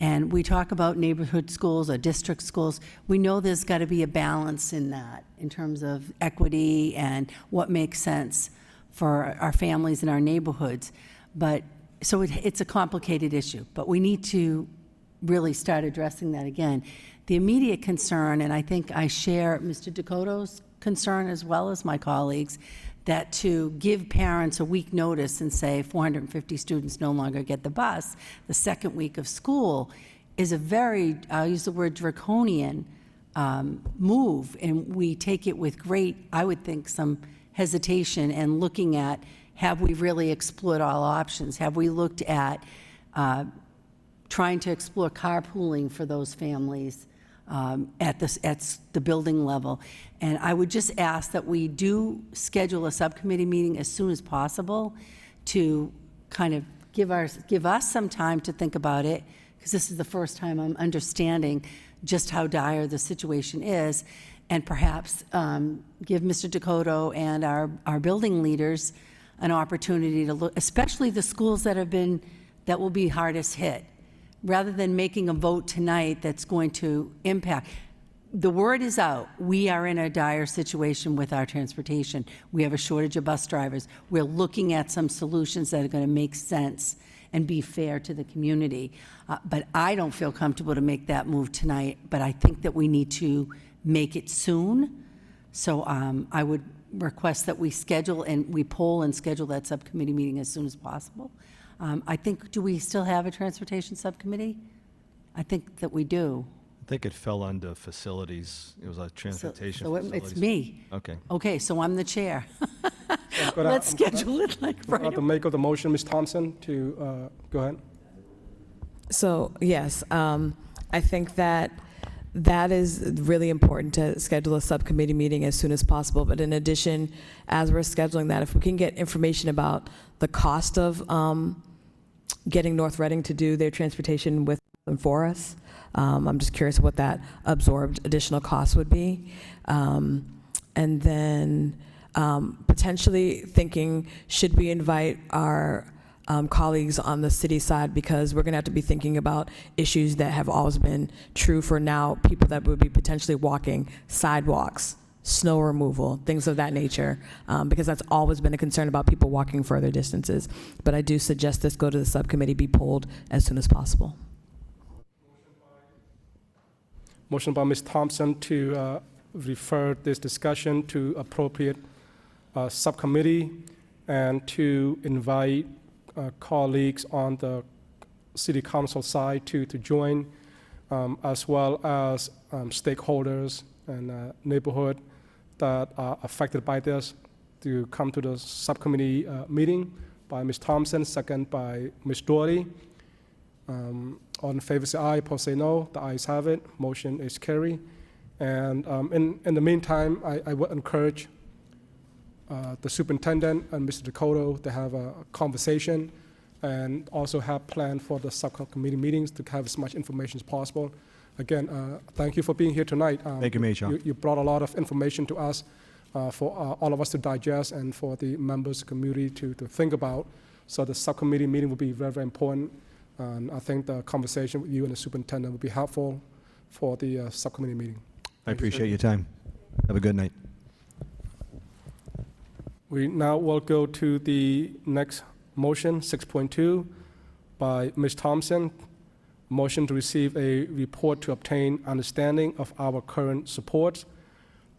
And we talk about neighborhood schools or district schools. We know there's got to be a balance in that, in terms of equity and what makes sense for our families and our neighborhoods. But, so it's a complicated issue, but we need to really start addressing that again. The immediate concern, and I think I share Mr. Dakota's concern as well as my colleagues, that to give parents a week notice and say 450 students no longer get the bus the second week of school is a very, I'll use the word draconian move, and we take it with great, I would think, some hesitation and looking at, have we really explored all options? Have we looked at trying to explore carpooling for those families at the building level? And I would just ask that we do schedule a subcommittee meeting as soon as possible to kind of give us some time to think about it, because this is the first time I'm understanding just how dire the situation is, and perhaps give Mr. Dakota and our building leaders an opportunity to look, especially the schools that will be hardest hit, rather than making a vote tonight that's going to impact. The word is out. We are in a dire situation with our transportation. We have a shortage of bus drivers. We're looking at some solutions that are going to make sense and be fair to the community. But I don't feel comfortable to make that move tonight, but I think that we need to make it soon. So I would request that we schedule and we poll and schedule that subcommittee meeting as soon as possible. I think, do we still have a transportation subcommittee? I think that we do. I think it fell under facilities. It was a transportation So facilities. it's me. Okay. Okay, so I'm the chair. I'm gonna- Let's schedule it like I'm right going to make of the motion, Ms. Thompson, to go ahead. So, yes, I think that is really important to schedule a subcommittee meeting as soon as possible. But in addition, as we're scheduling that, if we can get information about the cost of getting North Reading to do their transportation with and for us, I'm just curious what that absorbed additional cost would be. And then potentially thinking, should we invite our colleagues on the city side, because we're going to have to be thinking about issues that have always been true for now, people that would be potentially walking sidewalks, snow removal, things of that nature, because that's always been a concern about people walking further distances. But I do suggest this go to the subcommittee, be polled as soon as possible. Motion by Ms. Thompson to refer this discussion to appropriate subcommittee and to invite colleagues on the city council side to join, as well as stakeholders and neighborhood that are affected by this to come to the subcommittee meeting by Ms. Thompson, second by Ms. Doherty. All in favor say aye, opposed say no. The ayes have it. Motion is carried. And in the meantime, I would encourage the superintendent and Mr. Dakota to have a conversation and also have planned for the subcommittee meetings to have as much information as possible. Again, thank you for being here tonight. Thank you, Major. You brought a lot of information to us for all of us to digest and for the members of the community to think about. So the subcommittee meeting will be very, very important. And I think the conversation with you and the superintendent will be helpful for the subcommittee meeting. I appreciate your time. Have a good night. We now will go to the next motion, 6.2, by Ms. Thompson. Motion to receive a report to obtain understanding of our current support,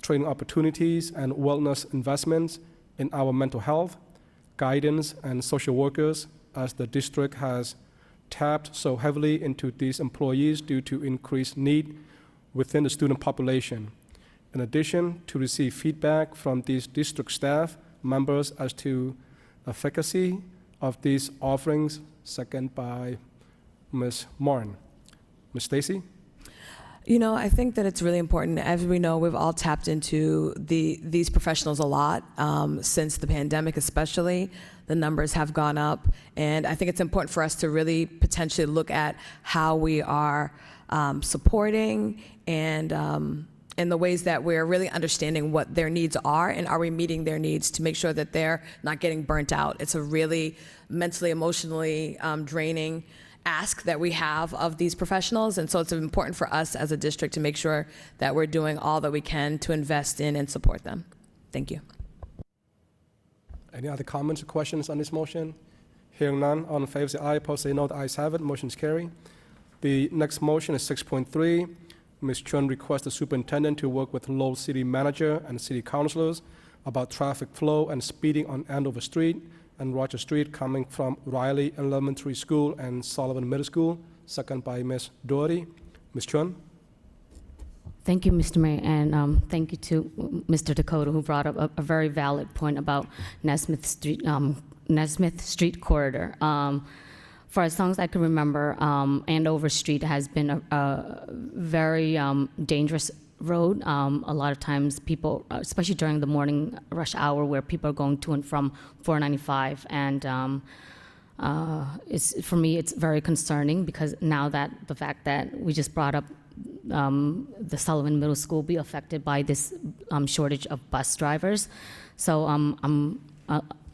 training opportunities, and wellness investments in our mental health, guidance, and social workers, as the district has tapped so heavily into these employees due to increased need within the student population. In addition, to receive feedback from these district staff members as to efficacy of these offerings, second by Ms. Martin. Ms. Stacy? You know, I think that it's really important. As we know, we've all tapped into these professionals a lot since the pandemic, especially. The numbers have gone up, and I think it's important for us to really potentially look at how we are supporting and in the ways that we're really understanding what their needs are, and are we meeting their needs to make sure that they're not getting burnt out. It's a really mentally, emotionally draining ask that we have of these professionals, and so it's important for us as a district to make sure that we're doing all that we can to invest in and support them. Thank you. Any other comments or questions on this motion? Hearing none, all in favor say aye, opposed say no. The ayes have it. Motion is carried. The next motion is 6.3. Ms. Chun requests the superintendent to work with Lowell City Manager and city councilors about traffic flow and speeding on Andover Street and Roger Street coming from Riley Elementary School and Sullivan Middle School. Second by Ms. Doherty. Ms. Chun? Thank you, Mr. Mayor, and thank you to Mr. Dakota, who brought up a very valid point about Nesmith Street corridor. For as long as I can remember, Andover Street has been a very dangerous road. A lot of times people, especially during the morning rush hour where people are going to and from 495, and for me it's very concerning because now that the fact that we just brought up the Sullivan Middle School be affected by this shortage of bus drivers. So I'm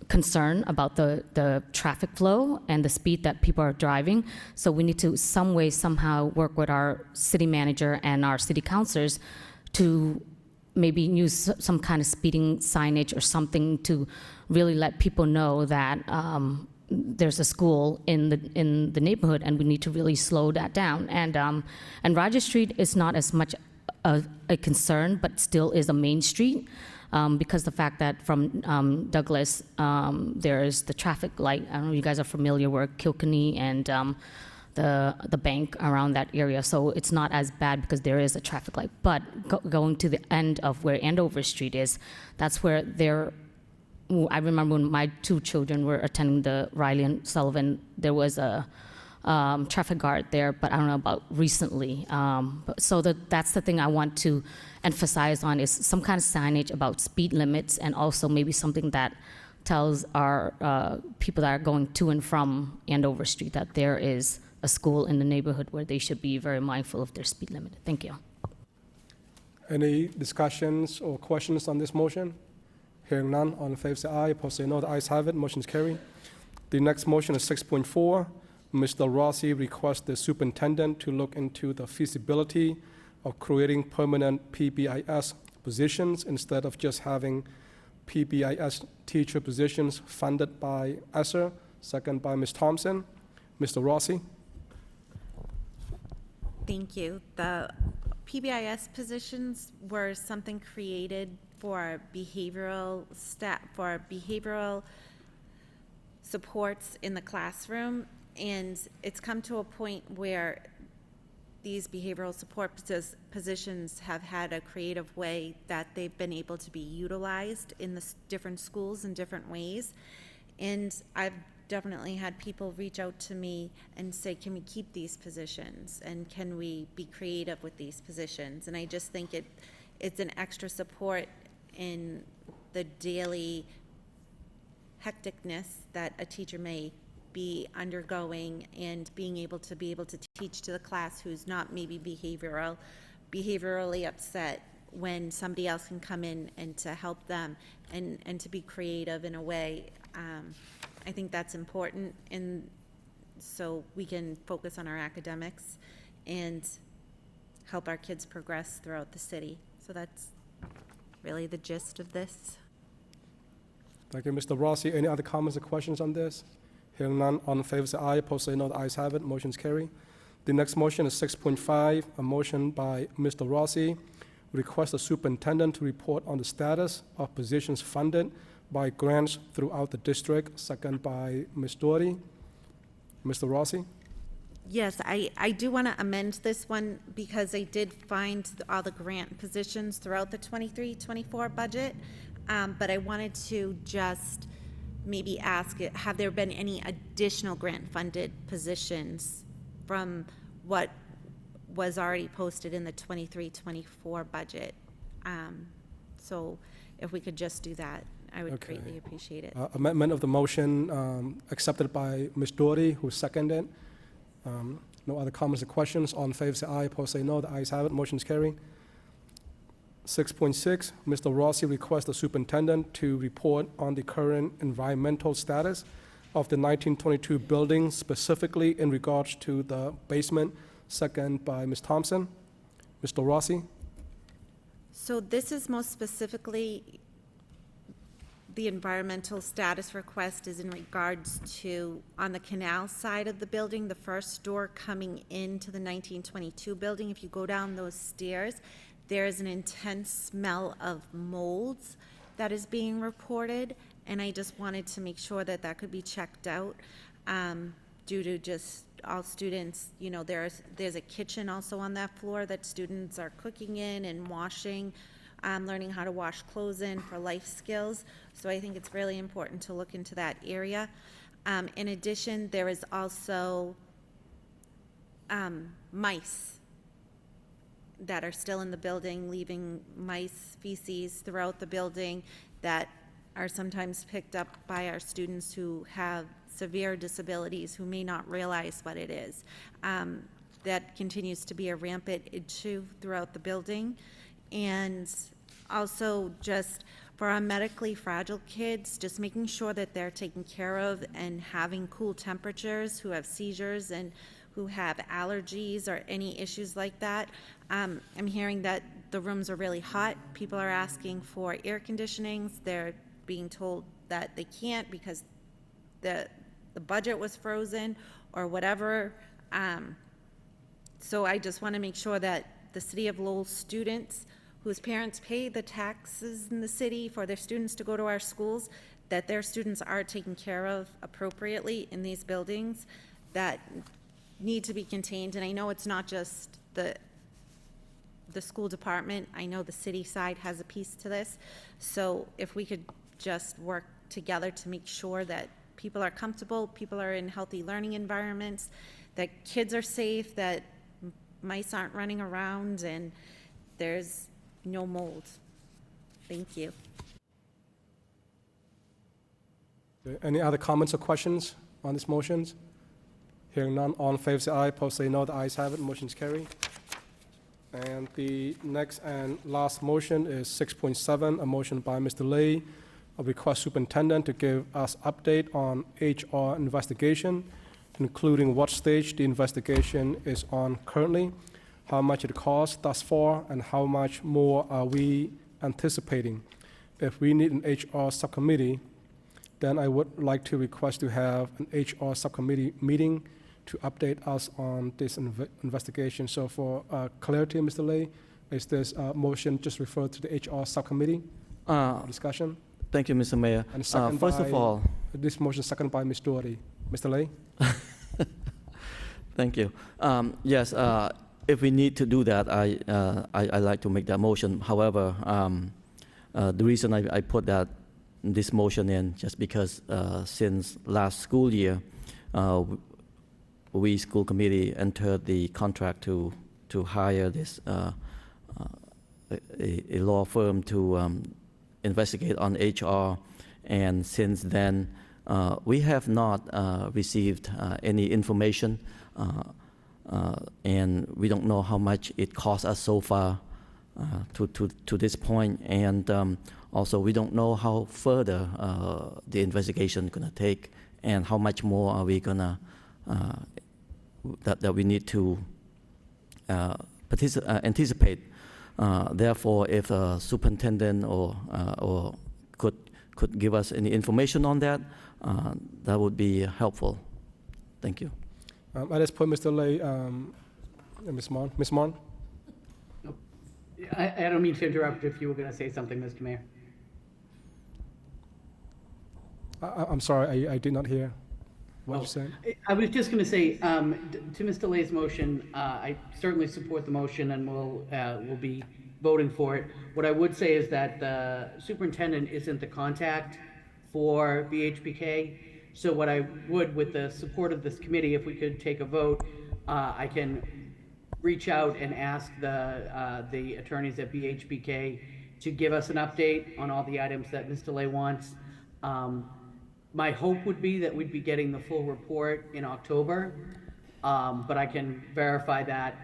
concerned about the traffic flow and the speed that people are driving. So we need to some way, somehow work with our city manager and our city councilors to maybe use some kind of speeding signage or something to really let people know that there's a school in the neighborhood and we need to really slow that down. And Roger Street is not as much a concern, but still is a main street. Because the fact that from Douglas, there is the traffic light. I don't know if you guys are familiar with Kilkenny and the bank around that area. So it's not as bad because there is a traffic light. But going to the end of where Andover Street is, that's where I remember when my two children were attending the Riley and Sullivan, there was a traffic guard there, but I don't know about recently. So that's the thing I want to emphasize on is some kind of signage about speed limits, and also maybe something that tells our people that are going to and from Andover Street that there is a school in the neighborhood where they should be very mindful of their speed limit. Thank you. Any discussions or questions on this motion? Hearing none, all in favor say aye, opposed say no. The ayes have it. Motion is carried. The next motion is 6.4. Mr. Rossi requests the superintendent to look into the feasibility of creating permanent PBIS positions instead of just having PBIS teacher positions funded by ESSER. Second by Ms. Thompson. Mr. Rossi? Thank you. The PBIS positions were something created for behavioral supports in the classroom, and it's come to a point where these behavioral support positions have had a creative way that they've been able to be utilized in the different schools in different ways. And I've definitely had people reach out to me and say, can we keep these positions? And can we be creative with these positions? And I just think it's an extra support in the daily hecticness that a teacher may be undergoing, and being able to teach to the class who's not maybe behaviorally upset, when somebody else can come in and to help them and to be creative in a way. I think that's important, and so we can focus on our academics and help our kids progress throughout the city. So that's really the gist of this. Thank you, Mr. Rossi. Any other comments or questions on this? Hearing none, all in favor say aye, opposed say no. The ayes have it, motion's carried. The next motion is 6.5, a motion by Mr. Rossi. Request the superintendent to report on the status of positions funded by grants throughout the district, second by Ms. Doherty. Mr. Rossi? Yes, I do want to amend this one because I did find all the grant positions throughout the 23-24 budget, but I wanted to just maybe ask, have there been any additional grant-funded positions from what was already posted in the 23-24 budget? So if we could just do that, I would greatly appreciate it. Amendment of the motion accepted by Ms. Doherty, who seconded. No other comments or questions. All in favor say aye, opposed say no. The ayes have it, motion's carried. 6.6, Mr. Rossi requests the superintendent to report on the current environmental status of the 1922 building, specifically in regards to the basement, second by Ms. Thompson. Mr. Rossi? So this is most specifically, the environmental status request is in regards to, on the canal side of the building, the first door coming into the 1922 building. If you go down those stairs, there is an intense smell of molds that is being reported, and I just wanted to make sure that that could be checked out due to just all students, you know, there's a kitchen also on that floor that students are cooking in and washing, learning how to wash clothes in for life skills. So I think it's really important to look into that area. In addition, there is also mice that are still in the building, leaving mice feces throughout the building that are sometimes picked up by our students who have severe disabilities who may not realize what it is. That continues to be a rampant issue throughout the building. And also just for our medically fragile kids, just making sure that they're taken care of and having cool temperatures, who have seizures and who have allergies or any issues like that. I'm hearing that the rooms are really hot. People are asking for air conditionings. They're being told that they can't because the budget was frozen or whatever. So I just want to make sure that the City of Lowell students whose parents pay the taxes in the city for their students to go to our schools, that their students are taken care of appropriately in these buildings that need to be contained. And I know it's not just the school department. I know the city side has a piece to this. So if we could just work together to make sure that people are comfortable, people are in healthy learning environments, that kids are safe, that mice aren't running around, and there's no mold. Thank you. Any other comments or questions on these motions? Hearing none, all in favor say aye, opposed say no. The ayes have it, motion's carried. And the next and last motion is 6.7, a motion by Mr. Lay, a request superintendent to give us update on HR investigation, including what stage the investigation is on currently, how much it costs thus far, and how much more are we anticipating. If we need an HR subcommittee, then I would like to request to have an HR subcommittee meeting to update us on this investigation. So for clarity, Mr. Lay, is this motion just referred to the HR subcommittee discussion? Thank you, Mr. Mayor. And second First of all, this motion seconded by Ms. Doherty. Mr. Lay? thank you. Yes, if we need to do that, I like to make that motion. However, the reason I put this motion in just because since last school year, we school committee entered the contract to hire this a law firm to investigate on HR, and since then we have not received any information, and we don't know how much it cost us so far to this point, and also we don't know how further the investigation is going to take, and how much more are we going to that we need to anticipate. Therefore, if a superintendent or could give us any information on that, that would be helpful. Thank you. At this point, Mr. Lay, Ms. Mon. Ms. Mon? I don't mean to interrupt if you were going to say something, Mr. Mayor. I'm sorry, I did not hear what you said. I was just going to say, to Mr. Lay's motion, I certainly support the motion and we'll be voting for it. What I would say is that the superintendent isn't the contact for BHPK. So what I would, with the support of this committee, if we could take a vote, I can reach out and ask the attorneys at BHPK to give us an update on all the items that Mr. Lay wants. My hope would be that we'd be getting the full report in October, but I can verify that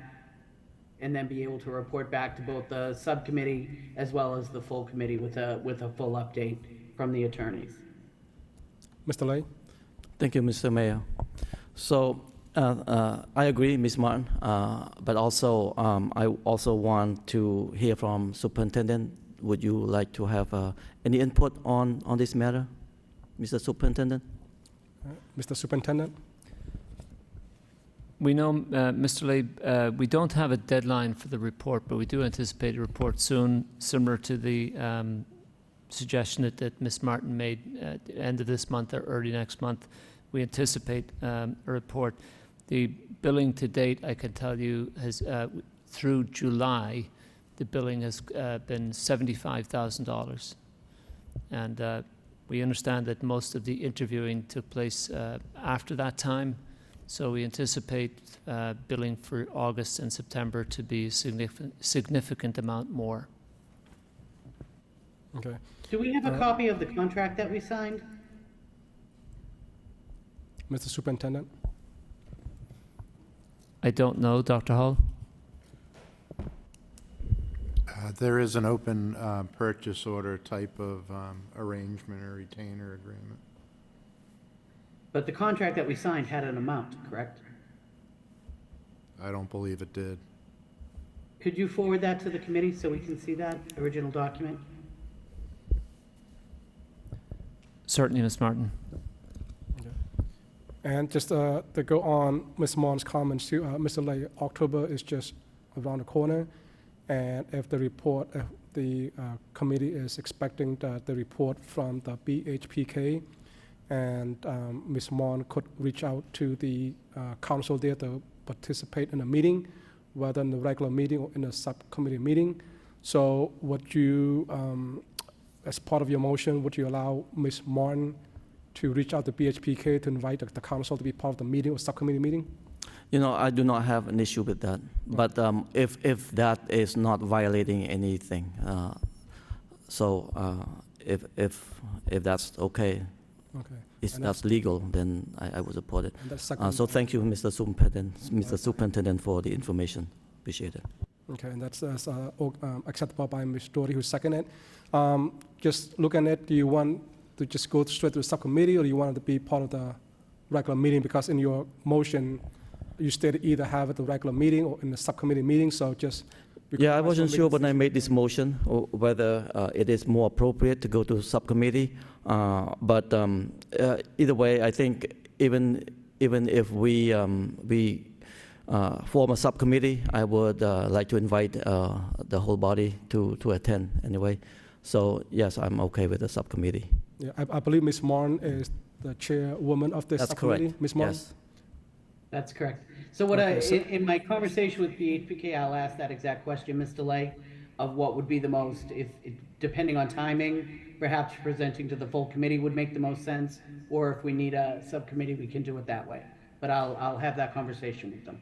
and then be able to report back to both the subcommittee as well as the full committee with a full update from the attorneys. Mr. Lay? Thank you, Mr. Mayor. So I agree, Ms. Martin, but also I also want to hear from Superintendent. Would you like to have any input on this matter, Mr. Superintendent? Mr. Superintendent? We know, Mr. Lay, we don't have a deadline for the report, but we do anticipate a report soon, similar to the suggestion that Ms. Martin made at the end of this month or early next month. We anticipate a report. The billing to date, I can tell you, has through July, the billing has been $75,000. And we understand that most of the interviewing took place after that time. So we anticipate billing for August and September to be significant amount more. Okay. Do we have a copy of the contract that we signed? Mr. Superintendent? I don't know, Dr. Hall. There is an open purchase order type of arrangement or retainer agreement. But the contract that we signed had an amount, correct? I don't believe it did. Could you forward that to the committee so we can see that original document? Certainly, Ms. Martin. And just to go on Ms. Mon's comments too, Mr. Lay, October is just around the corner. And if the report, if the committee is expecting the report from the BHPK, and Ms. Mon could reach out to the council there to participate in a meeting, whether in the regular meeting or in a subcommittee meeting. So would you, as part of your motion, would you allow Ms. Martin to reach out to BHPK to invite the council to be part of the meeting or subcommittee meeting? You know, I do not have an issue with that. But if that is not violating anything, if that's okay, if that's legal, then I would support it. So thank you, Mr. Superintendent, for the information. Appreciate it. Okay, and that's acceptable by Ms. Doherty, who seconded it. Just looking at, do you want to just go straight to the subcommittee, or do you want it to be part of the regular meeting? Because in your motion, you stated either have it at the regular meeting or in the subcommittee meeting, so just... Yeah, I wasn't sure when I made this motion whether it is more appropriate to go to subcommittee, but either way, I think even even if we form a subcommittee, I would like to invite the whole body to attend anyway. So yes, I'm okay with the subcommittee. Yeah, I believe Ms. Martin is the chairwoman of this That's subcommittee. correct. Ms. Martin? Yes. That's correct. So what Okay, so- in my conversation with BHPK, I'll ask that exact question, Mr. Lay, of what would be the most, depending on timing, perhaps presenting to the full committee would make the most sense, or if we need a subcommittee, we can do it that way. But I'll have that conversation with them.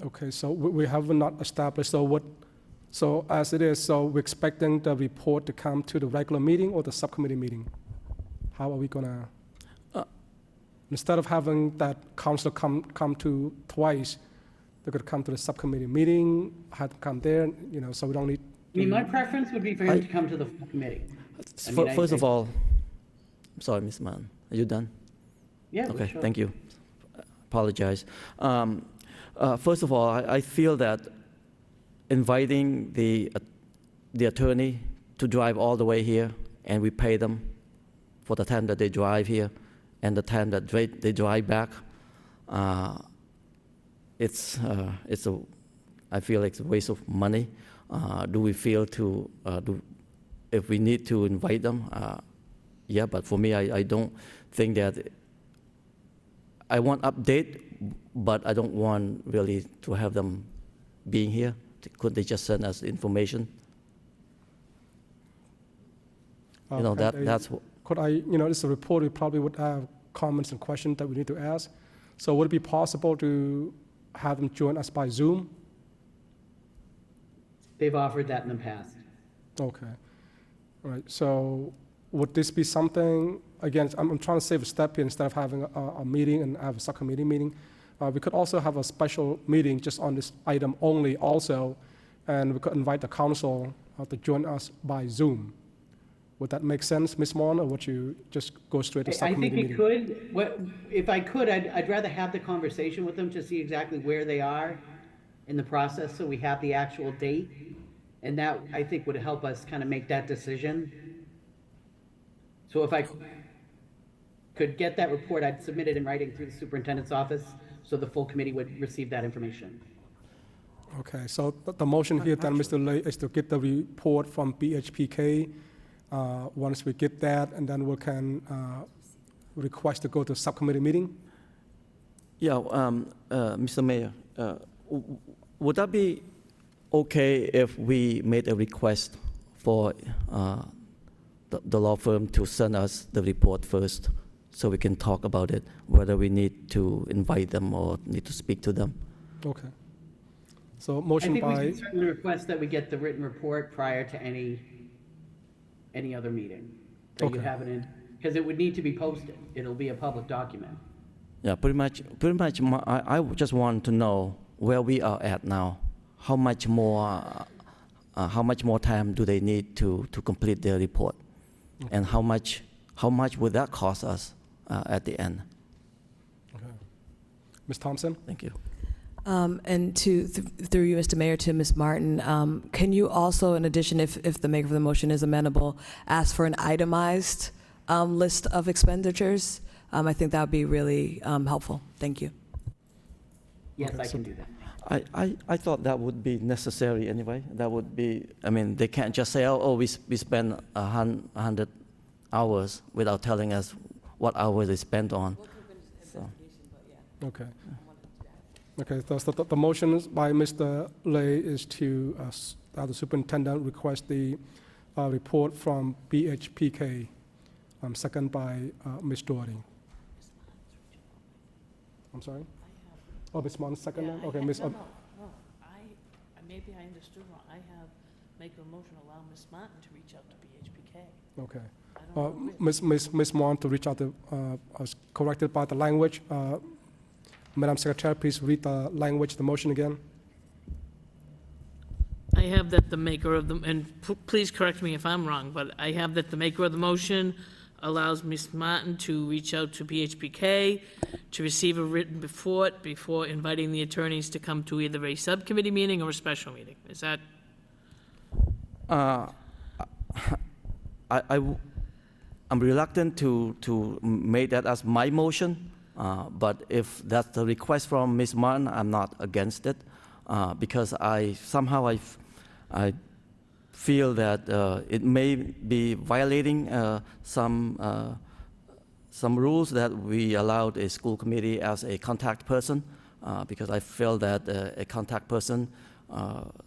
Okay, so we have not established, so as it is, so we're expecting the report to come to the regular meeting or the subcommittee meeting? How are we gonna, instead of having that council come to twice, they're gonna come to the subcommittee meeting, have to come there, you know, so we don't need. I mean, my preference would be for him to come to the full committee. First of all, I'm sorry, Ms. Mann, are you done? Yeah, Okay, sure. thank you. Apologize. First of all, I feel that inviting the attorney to drive all the way here, and we pay them for the time that they drive here and the time that they drive back, I feel like it's a waste of money. Do we feel to if we need to invite them? Yeah, but for me, I don't think that. I want update, but I don't want really to have them being here. Could they just send us information? You know, that's what. Could I, you know, this is a report, we probably would have comments and questions that we need to ask. So would it be possible to have them join us by Zoom? They've offered that in the past. Okay. All right, so would this be something, again, I'm trying to save a step here instead of having a meeting and have a subcommittee meeting. We could also have a special meeting just on this item only also, and we could invite the council to join us by Zoom. Would that make sense, Ms. Mon, or would you just go straight to I subcommittee think meeting? it could. If I could, I'd rather have the conversation with them to see exactly where they are in the process, so we have the actual date. And that, I think, would help us kind of make that decision. So if I could get that report, I'd submit it in writing through the superintendent's office, so the full committee would receive that information. Okay, so the motion here then, Mr. Lay, is to get the report from BHPK. Once we get that, and then we can request to go to subcommittee meeting? Yeah, Mr. Mayor, would that be okay if we made a request for the law firm to send us the report first, so we can talk about it, whether we need to invite them or need to speak to them? Okay. So I motion think we by, can certainly request that we get the written report prior to any other meeting. That you Okay. have it in, because it would need to be posted. It'll be a public document. Yeah, pretty much. I just want to know where we are at now. How much more time do they need to complete their report, and how much would that cost us at the end? okay. Ms. Thompson? Thank you. And through you, Mr. Mayor, to Ms. Martin, can you also, in addition, if the maker of the motion is amenable, ask for an itemized list of expenditures? I think that would be really helpful. Thank you. Yes, Okay, I so- can do that. I thought that would be necessary anyway. That would be, I mean, they can't just say, oh, we spend 100 hours without telling us what hours they spent on. So, Okay. Okay, so the motion by Mr. Lay is to have the superintendent request the report from BHPK, second by Ms. Doherty. I'm sorry? Oh, Ms. Mon, second then? Okay, Ms. No, maybe I understood wrong. I have, make a motion, allow Ms. Martin to reach out to BHPK. Okay. I don't know which. Ms. Mon to reach out to, I was corrected by the language. Madam Secretary, please read the language, the motion again. I have that the maker of the, and please correct me if I'm wrong, but I have that the maker of the motion allows Ms. Martin to reach out to BHPK to receive a written report before inviting the attorneys to come to either a subcommittee meeting or a special meeting. Is that? I'm reluctant to make that as my motion, but if that's the request from Ms. Martin, I'm not against it, because I feel that it may be violating some rules that we allowed a school committee as a contact person, because I feel that a contact person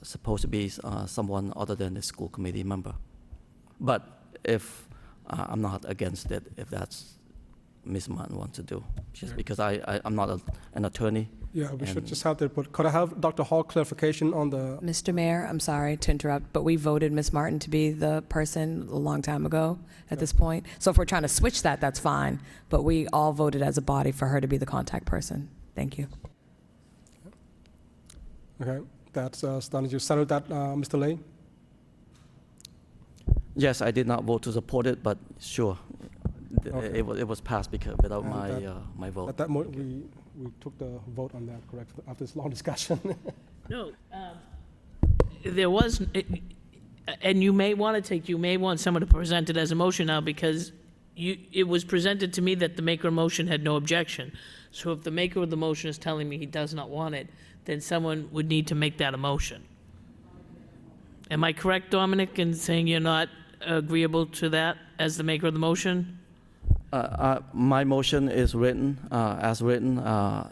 supposed to be someone other than a school committee member. But if I'm not against it, if that's Ms. Martin wants to do, just because I'm not an attorney. Yeah, we should just have that, but could I have Dr. Hall clarification on the, Mr. Mayor, I'm sorry to interrupt, but we voted Ms. Martin to be the person a long time ago at this point. So if we're trying to switch that, that's fine. But we all voted as a body for her to be the contact person. Thank you. okay, that's done. You settled that, Mr. Lay? Yes, I did not vote to support it, but sure, Okay. it was passed because without And my that- my vote. At that we took the vote on that, correct, after this long discussion? No, there was, and you may want someone to present it as a motion now, because it was presented to me that the maker of the motion had no objection. So if the maker of the motion is telling me he does not want it, then someone would need to make that a motion. Am I correct, Dominic, in saying you're not agreeable to that as the maker of the motion? My motion is written, as written,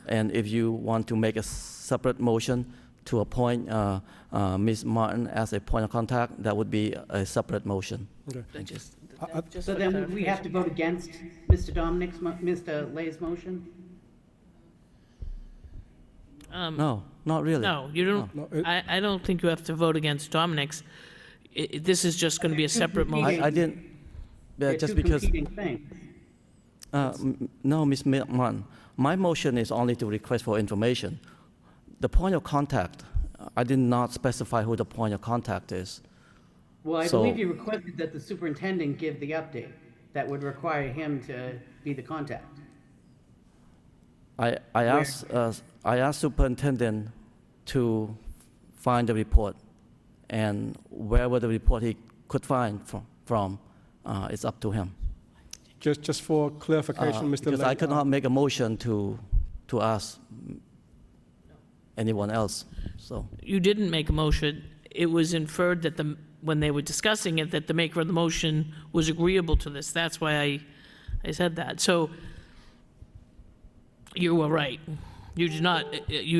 and if you want to make a separate motion to appoint Ms. Martin as a point of contact, that would be a separate motion. Okay. Just So for then would we have to vote against Mr. Lay's motion? No, not really. No, you don't, No, I don't think you have to vote against Dominic's. This is just going to be a separate motion. I didn't, They're just two because, competing things. no, Ms. Martin, my motion is only to request for information. The point of contact, I did not specify who the point of contact is. Well, I So- believe you requested that the superintendent give the update. That would require him to be the contact. I asked superintendent to find the report, and wherever the report he could find from, it's up to him. Just for clarification, Mr. Because Lay. I could not make a motion to ask anyone else, so. You didn't make a motion. It was inferred that when they were discussing it, that the maker of the motion was agreeable to this. That's why I said that. So you were right. You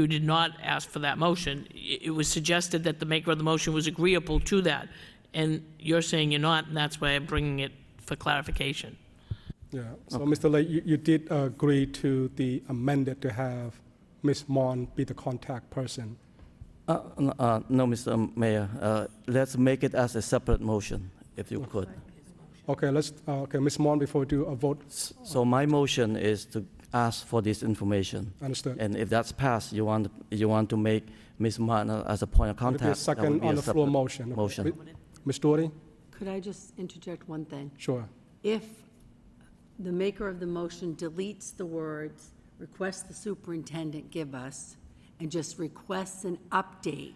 did not ask for that motion. It was suggested that the maker of the motion was agreeable to that. And you're saying you're not, and that's why I'm bringing it for clarification. Yeah, so Mr. Lay, you did agree to the amended to have Ms. Mon be the contact person. No, Mr. Mayor, let's make it as a separate motion, if you could. Okay, okay, Ms. Mon, before we do a vote, So my motion is to ask for this information. understood. And if that's passed, you want to make Ms. Martin as a point of Would it be a contact. that would second be a on the floor separate motion? motion. Ms. Doherty? Could I just interject one thing? Sure. If the maker of the motion deletes the words, request the superintendent give us, and just requests an update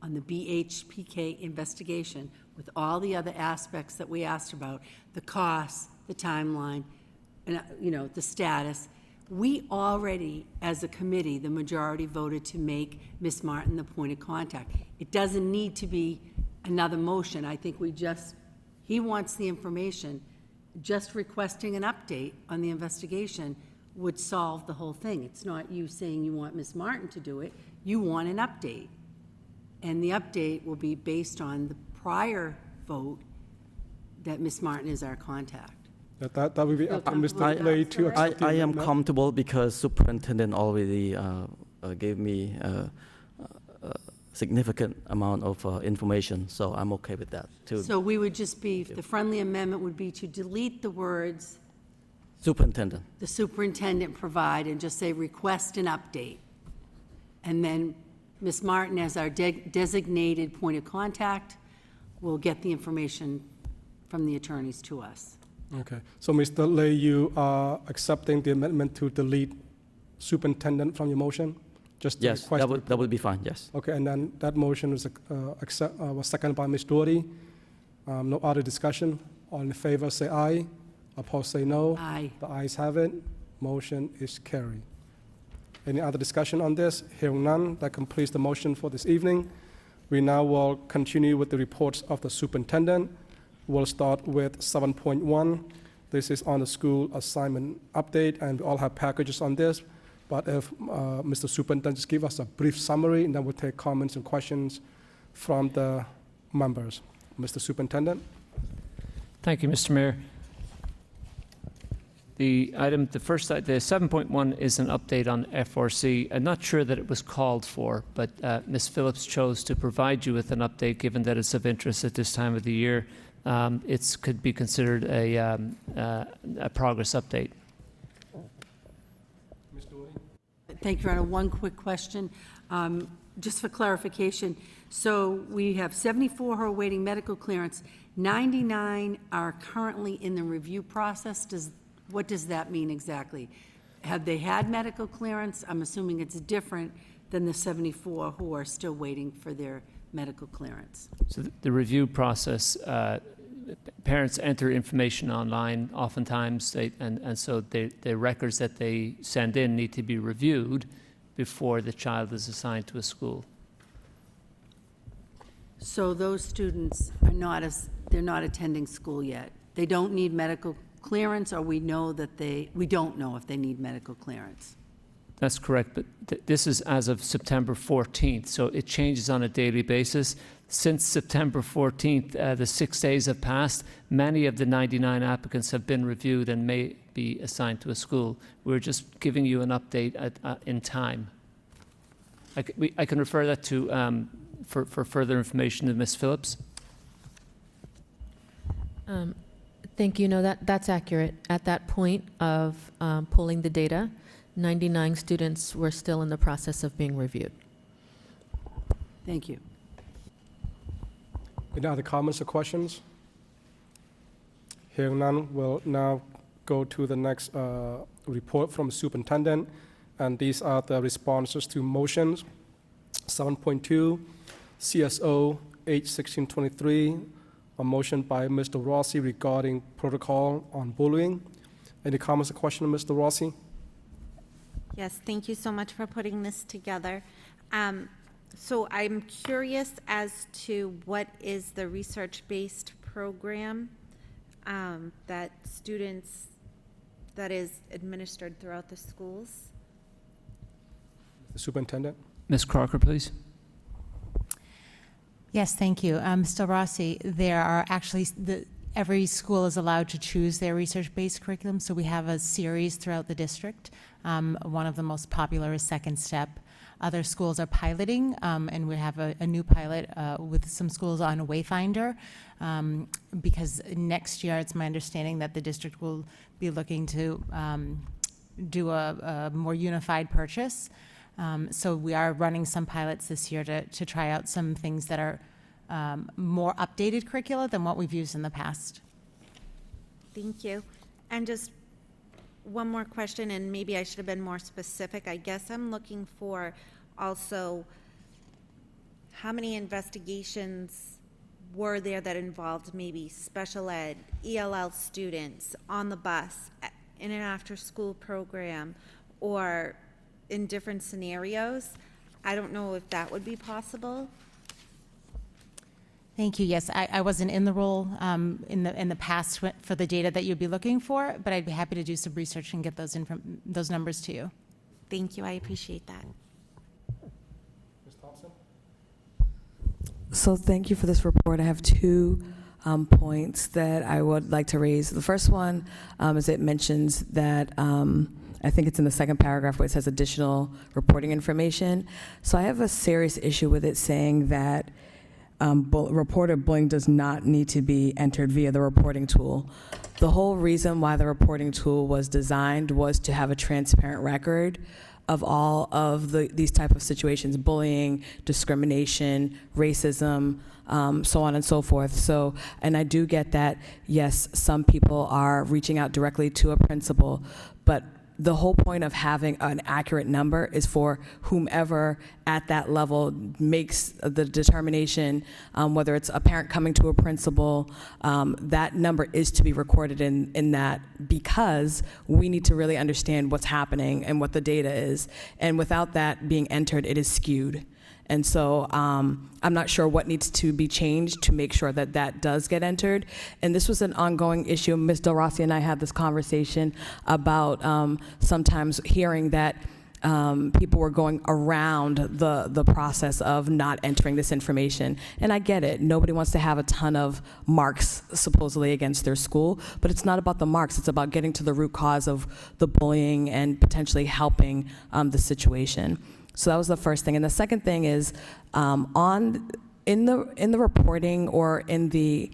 on the BHPK investigation with all the other aspects that we asked about, the costs, the timeline, and, the status, we already, as a committee, the majority voted to make Ms. Martin the point of contact. It doesn't need to be another motion. I think he wants the information. Just requesting an update on the investigation would solve the whole thing. It's not you saying you want Ms. Martin to do it, you want an update. And the update will be based on the prior vote that Ms. Martin is our contact. That would be up to Mr. Lay to I- accept the I am amendment. comfortable because superintendent already gave me a significant amount of information, so I'm okay with that, too. So we would just be, the friendly amendment would be to delete the words, Superintendent. the superintendent provide, and just say request an update. And then Ms. Martin, as our designated point of contact, will get the information from the attorneys to us. Okay, so Mr. Lay, you are accepting the amendment to delete superintendent from your motion? Just to Yes, request that would be fine, yes. Okay, and then that motion was seconded by Ms. Doherty. No other discussion. All in favor, say aye. Opposed, say no. Aye. The ayes have it. Motion is carried. Any other discussion on this? Hearing none, that completes the motion for this evening. We now will continue with the reports of the superintendent. We'll start with 7.1. This is on the school assignment update, and we all have packages on this. But if Mr. Superintendent just give us a brief summary, and then we'll take comments and questions from the members. Mr. Superintendent? Thank you, Mr. Mayor. The 7.1 is an update on FRC. I'm not sure that it was called for, but Ms. Phillips chose to provide you with an update given that it's of interest at this time of the year. It could be considered a progress update. Thank you, Your Honor. One quick question, just for clarification. So we have 74 who are awaiting medical clearance. 99 are currently in the review process. What does that mean exactly? Have they had medical clearance? I'm assuming it's different than the 74 who are still waiting for their medical clearance. So the review process, parents enter information online oftentimes, and so the records that they send in need to be reviewed before the child is assigned to a school. So those students are they're not attending school yet. They don't need medical clearance, or we don't know if they need medical clearance. That's correct, but this is as of September 14th, so it changes on a daily basis. Since September 14th, the 6 days have passed. Many of the 99 applicants have been reviewed and may be assigned to a school. We're just giving you an update in time. I can refer that to for further information to Ms. Phillips. Thank you. No, that's accurate. At that point of pulling the data, 99 students were still in the process of being reviewed. Thank you. Any other comments or questions? Hearing none, we'll now go to the next report from the superintendent, and these are the responses to motions. 7.2, CSO 8/16/23, a motion by Mr. Rossi regarding protocol on bullying. Any comments or questions, Mr. Rossi? Yes, thank you so much for putting this together. So I'm curious as to what is the research-based program that is administered throughout the schools? The superintendent? Ms. Crocker, please. Yes, thank you. Mr. Rossi, there are actually, every school is allowed to choose their research-based curriculum, so we have a series throughout the district. One of the most popular is Second Step. Other schools are piloting, and we have a new pilot with some schools on Wayfinder, because next year it's my understanding that the district will be looking to do a more unified purchase. So we are running some pilots this year to try out some things that are more updated curricula than what we've used in the past. Thank you. And just one more question, and maybe I should have been more specific. I guess I'm looking for also how many investigations were there that involved maybe special ed, ELL students on the bus, in an after-school program, or in different scenarios? I don't know if that would be possible. Thank you. Yes, I wasn't in the role in the past for the data that you'd be looking for, but I'd be happy to do some research and get those numbers to you. Thank you. I appreciate that. Ms. Thompson? So thank you for this report. I have two points that I would like to raise. The first one is it mentions that I think it's in the second paragraph where it says additional reporting information. So I have a serious issue with it saying that reported bullying does not need to be entered via the reporting tool. The whole reason why the reporting tool was designed was to have a transparent record of all of these type of situations: bullying, discrimination, racism, so on and so forth. So, and I do get that, yes, some people are reaching out directly to a principal, but the whole point of having an accurate number is for whomever at that level makes the determination, whether it's a parent coming to a principal, that number is to be recorded in that, because we need to really understand what's happening and what the data is. And without that being entered, it is skewed. And so I'm not sure what needs to be changed to make sure that that does get entered. And this was an ongoing issue. Ms. Del Rossi and I had this conversation about sometimes hearing that people were going around the process of not entering this information. And I get it. Nobody wants to have a ton of marks supposedly against their school, but it's not about the marks. It's about getting to the root cause of the bullying and potentially helping the situation. So that was the first thing. And the second thing is in the reporting or in the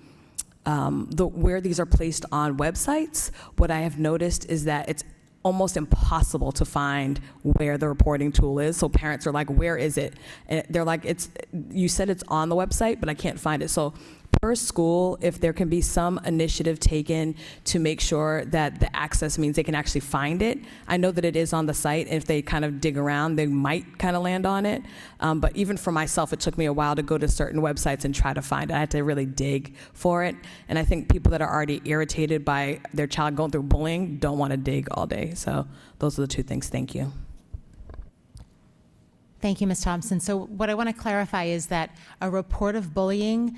where these are placed on websites, what I have noticed is that it's almost impossible to find where the reporting tool is. So parents are like, where is it? And they're like, you said it's on the website, but I can't find it. So per school, if there can be some initiative taken to make sure that the access means they can actually find it. I know that it is on the site, and if they kind of dig around, they might kind of land on it. But even for myself, it took me a while to go to certain websites and try to find it. I had to really dig for it. And I think people that are already irritated by their child going through bullying don't want to dig all day. So those are the two things. Thank you. Thank you, Ms. Thompson. So what I want to clarify is that a report of bullying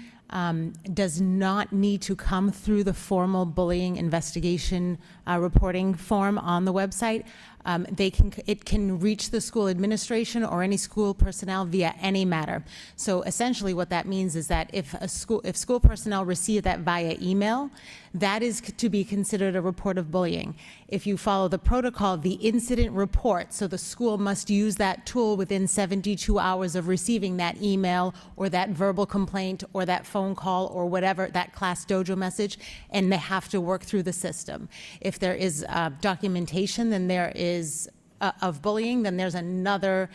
does not need to come through the formal bullying investigation reporting form on the website. It can reach the school administration or any school personnel via any matter. So essentially what that means is that if school personnel receive that via email, that is to be considered a report of bullying. If you follow the protocol, the incident report, so the school must use that tool within 72 hours of receiving that email or that verbal complaint or that phone call or whatever, that class dojo message, and they have to work through the system. If there is documentation, then there is of bullying, then there's another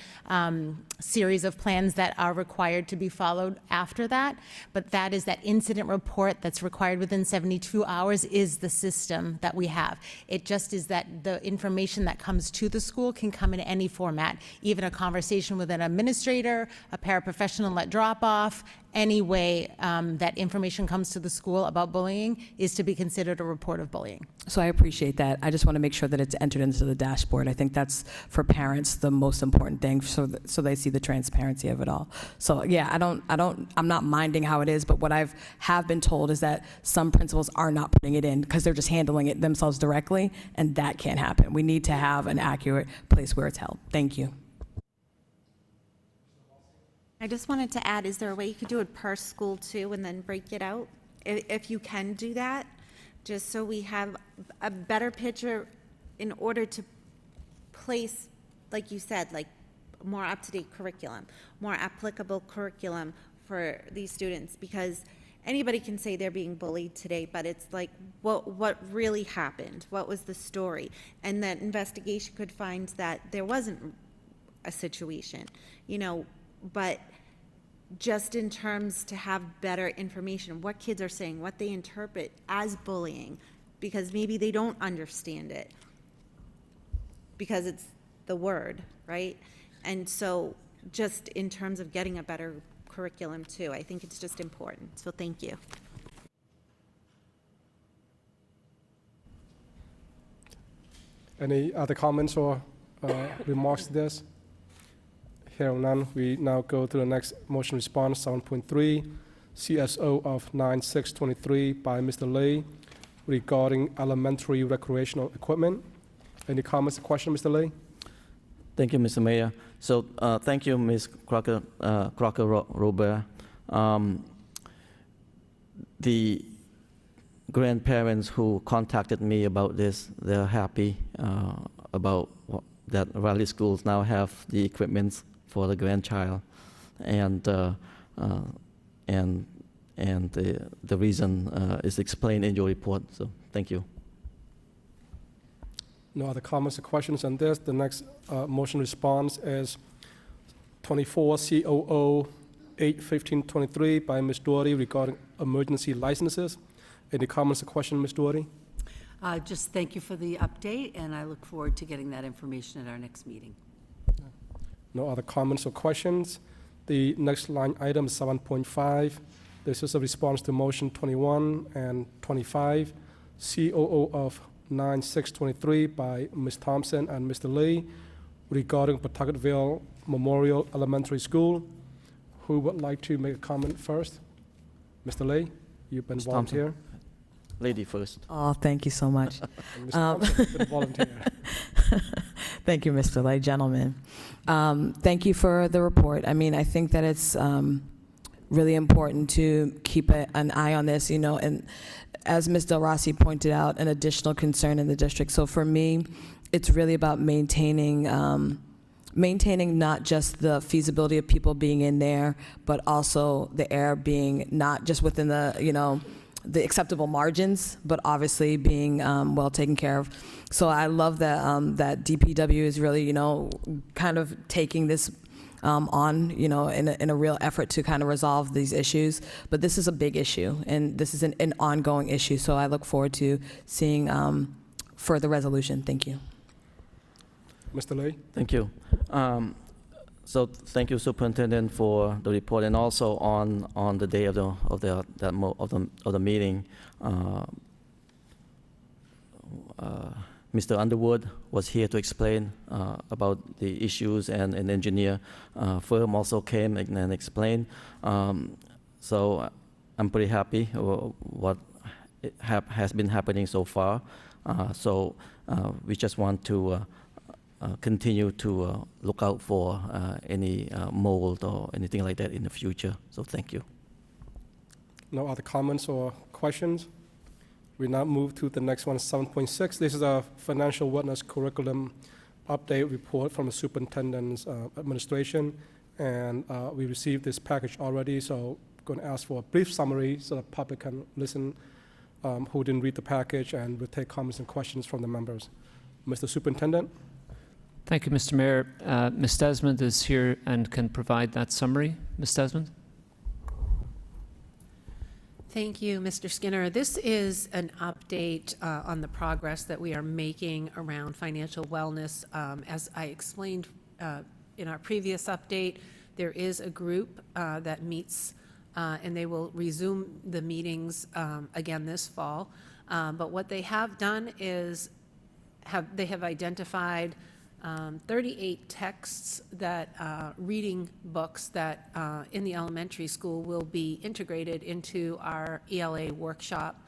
series of plans that are required to be followed after that. But that is that incident report that's required within 72 hours is the system that we have. It just is that the information that comes to the school can come in any format, even a conversation with an administrator, a paraprofessional at drop-off, any way that information comes to the school about bullying is to be considered a report of bullying. So I appreciate that. I just want to make sure that it's entered into the dashboard. I think that's, for parents, the most important thing, so they see the transparency of it all. So yeah, I'm not minding how it is, but what have been told is that some principals are not putting it in because they're just handling it themselves directly, and that can't happen. We need to have an accurate place where it's held. Thank you. I just wanted to add, is there a way you could do it per school too and then break it out? If you can do that, just so we have a better picture in order to place, like you said, like more up-to-date curriculum, more applicable curriculum for these students, because anybody can say they're being bullied today, but it's like, what really happened? What was the story? And that investigation could find that there wasn't a situation, but just in terms to have better information, what kids are saying, what they interpret as bullying, because maybe they don't understand it because it's the word, right? And so just in terms of getting a better curriculum too, I think it's just important. So thank you. Any other comments or remarks to this? Hearing none, we now go to the next motion response, 7.3, CSO of 9/6/23 by Mr. Lay regarding elementary recreational equipment. Any comments or questions, Mr. Lay? Thank you, Mr. Mayor. So thank you, Ms. Crocker-Robert. The grandparents who contacted me about this, they're happy about that Riley schools now have the equipment for the grandchild, and the reason is explained in your report. So thank you. No other comments or questions on this. The next motion response is 24 COO 8/15/23 by Ms. Doherty regarding emergency licenses. Any comments or questions, Ms. Doherty? Just thank you for the update, and I look forward to getting that information at our next meeting. No other comments or questions. The next line item is 7.5. This is a response to motion 21 and 25, COO of 9623 by Ms. Thompson and Mr. Lee regarding Pawtucketville Memorial Elementary School. Who would like to make a comment first? Mr. Lee, you've been Ms. Thompson. volunteer. Lady first. Oh, thank you so much. And Ms. Thompson, you've been volunteer. Thank you, Mr. Lay, gentlemen. Thank you for the report. I mean, I think that it's really important to keep an eye on this, and as Ms. Del Rossi pointed out, an additional concern in the district. So for me, it's really about maintaining not just the feasibility of people being in there, but also the air being not just within the acceptable margins, but obviously being well taken care of. So I love that that DPW is really, kind of taking this on, in a real effort to kind of resolve these issues. But this is a big issue, and this is an ongoing issue. So I look forward to seeing further resolution. Thank you. Mr. Lee? Thank you. So thank you, Superintendent, for the report, and also on the day of the meeting, Mr. Underwood was here to explain about the issues, and an engineer firm also came and explained. So I'm pretty happy what has been happening so far. So we just want to continue to look out for any mold or anything like that in the future. So thank you. No other comments or questions? We now move to the next one, 7.6. This is a financial wellness curriculum update report from the superintendent's administration. And we received this package already, so I'm going to ask for a brief summary so the public can listen who didn't read the package, and we'll take comments and questions from the members. Mr. Superintendent? Thank you, Mr. Mayor. Ms. Desmond is here and can provide that summary. Ms. Desmond? Thank you, Mr. Skinner. This is an update on the progress that we are making around financial wellness. As I explained in our previous update, there is a group that meets and they will resume the meetings again this fall. But what they have done is they have identified 38 texts that reading books that in the elementary school will be integrated into our ELA workshop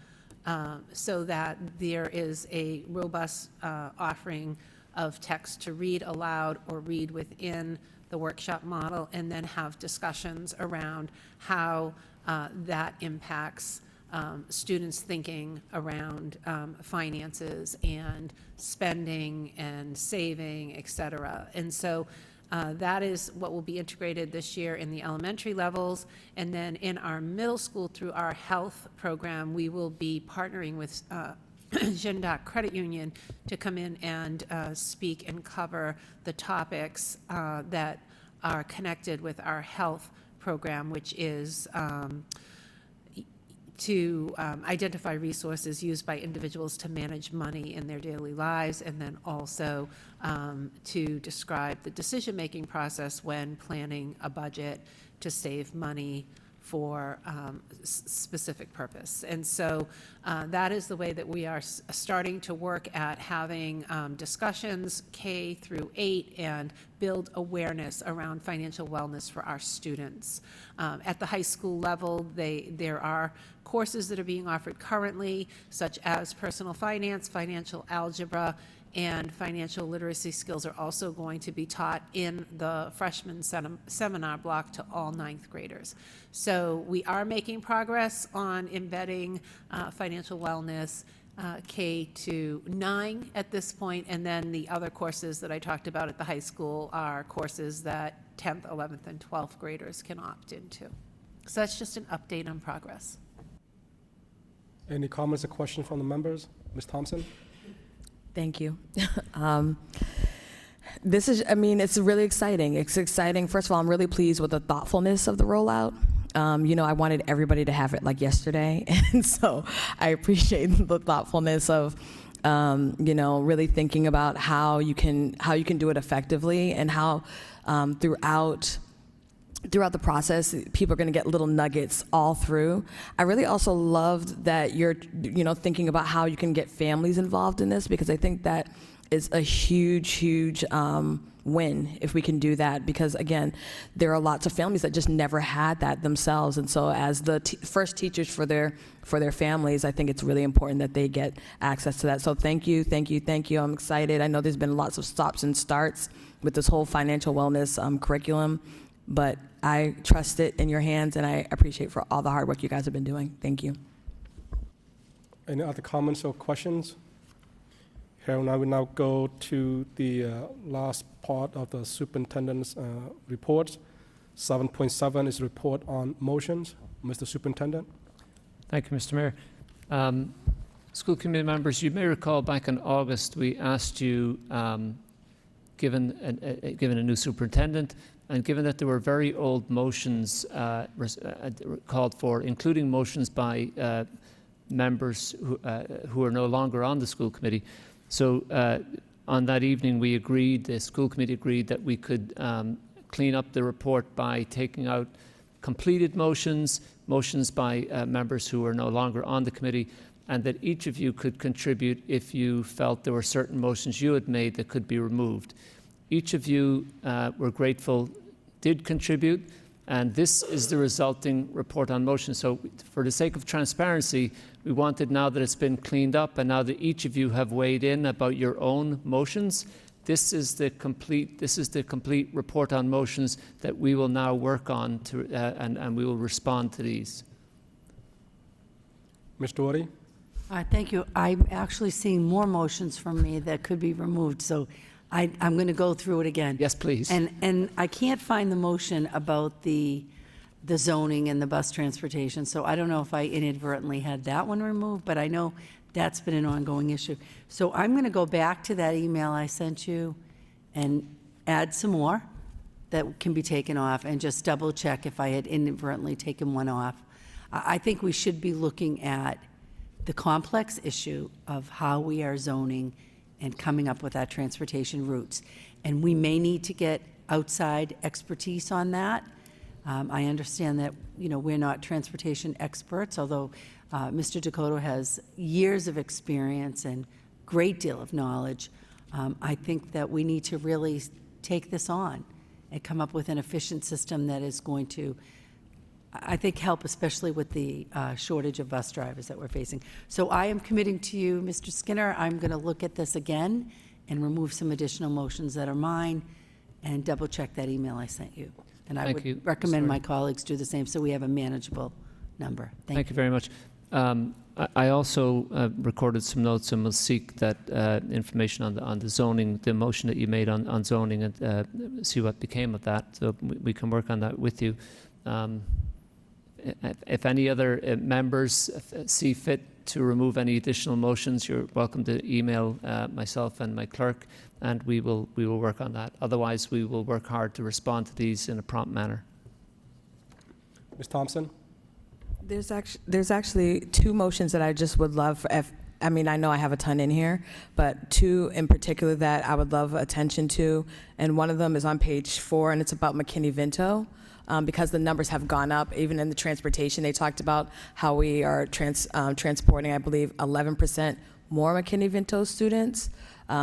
so that there is a robust offering of text to read aloud or read within the workshop model, and then have discussions around how that impacts students thinking around finances and spending and saving, et cetera. And so that is what will be integrated this year in the elementary levels. And then in our middle school, through our health program, we will be partnering with Gendoc Credit Union to come in and speak and cover the topics that are connected with our health program, which is to identify resources used by individuals to manage money in their daily lives, and then also to describe the decision-making process when planning a budget to save money for specific purpose. And so that is the way that we are starting to work at having discussions K through 8 and build awareness around financial wellness for our students. At the high school level, there are courses that are being offered currently, such as personal finance, financial algebra, and financial literacy skills are also going to be taught in the freshman seminar block to all 9th graders. So we are making progress on embedding financial wellness K to 9 at this point, and then the other courses that I talked about at the high school are courses that 10th, 11th, and 12th graders can opt into. So that's just an update on progress. Any comments or questions from the members? Ms. Thompson? Thank you. This is, it's really exciting. It's exciting. First of all, I'm really pleased with the thoughtfulness of the rollout. I wanted everybody to have it like yesterday. And so I appreciate the thoughtfulness of really thinking about how you can do it effectively, and how throughout the process, people are going to get little nuggets all through. I really also loved that you're, thinking about how you can get families involved in this, because I think that is a huge win if we can do that, because again, there are lots of families that just never had that themselves, and so as the first teachers for their families, I think it's really important that they get access to that. So thank you. I'm excited. I know there's been lots of stops and starts with this whole financial wellness curriculum, but I trust it in your hands, and I appreciate for all the hard work you guys have been doing. Thank you. Any other comments or questions? Here, I will now go to the last part of the superintendent's report. 7.7 is report on motions. Mr. Superintendent. Thank you, Mr. Mayor. School committee members, you may recall back in August we asked you, given a new superintendent, and given that there were very old motions called for, including motions by members who are no longer on the school committee. So on that evening, the school committee agreed that we could clean up the report by taking out completed motions by members who are no longer on the committee, and that each of you could contribute if you felt there were certain motions you had made that could be removed. Each of you were grateful, did contribute, and this is the resulting report on motion. So for the sake of transparency, we wanted, now that it's been cleaned up and now that each of you have weighed in about your own motions, this is the complete report on motions that we will now work on and we will respond to these. Ms. Doherty? Thank you. I'm actually seeing more motions from me that could be removed, so I'm going to go through it again. Yes, please. And I can't find the motion about the zoning and the bus transportation, so I don't know if I inadvertently had that one removed, but I know that's been an ongoing issue. So I'm going to go back to that email I sent you and add some more that can be taken off, and just double check if I had inadvertently taken one off. I think we should be looking at the complex issue of how we are zoning and coming up with our transportation routes. And we may need to get outside expertise on that. I understand that, we're not transportation experts, although Mr. Dakota has years of experience and great deal of knowledge. I think that we need to really take this on and come up with an efficient system that is going to, I think, help, especially with the shortage of bus drivers that we're facing. So I am committing to you, Mr. Skinner, I'm going to look at this again and remove some additional motions that are mine and double check that email I sent you. And I would recommend my colleagues do the same, so we have a manageable number. Thank you very much. I also recorded some notes, and will seek that information on the zoning, the motion that you made on zoning, and see what became of that, so we can work on that with you. If any other members see fit to remove any additional motions, you're welcome to email myself and my clerk, and we will work on that. Otherwise, we will work hard to respond to these in a prompt manner. Ms. Thompson? There's actually two motions that I just would love, I know I have a ton in here, but two in particular that I would love attention to, and one of them is on page 4, and it's about McKinney-Vento. Because the numbers have gone up, even in the transportation, they talked about how we are transporting, I believe, 11% more McKinney-Vento students.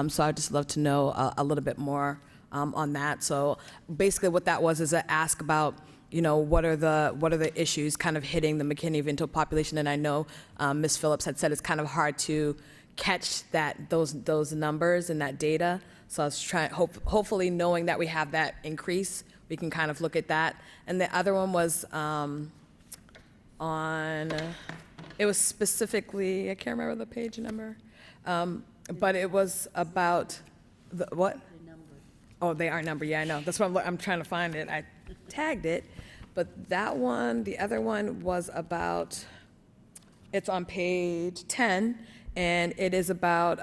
So I'd just love to know a little bit more on that. So basically what that was is an ask about, what are the issues kind of hitting the McKinney-Vento population. And I know Ms. Phillips had said it's kind of hard to catch those numbers and that data. So I was trying, hopefully knowing that we have that increase, we can kind of look at that. And the other one was it was specifically, I can't remember the page number, but it was about, what? Oh, they are numbered, yeah, I know. That's what I'm trying to find it. I tagged it, but that one, the other one was about, it's on page 10, and it is about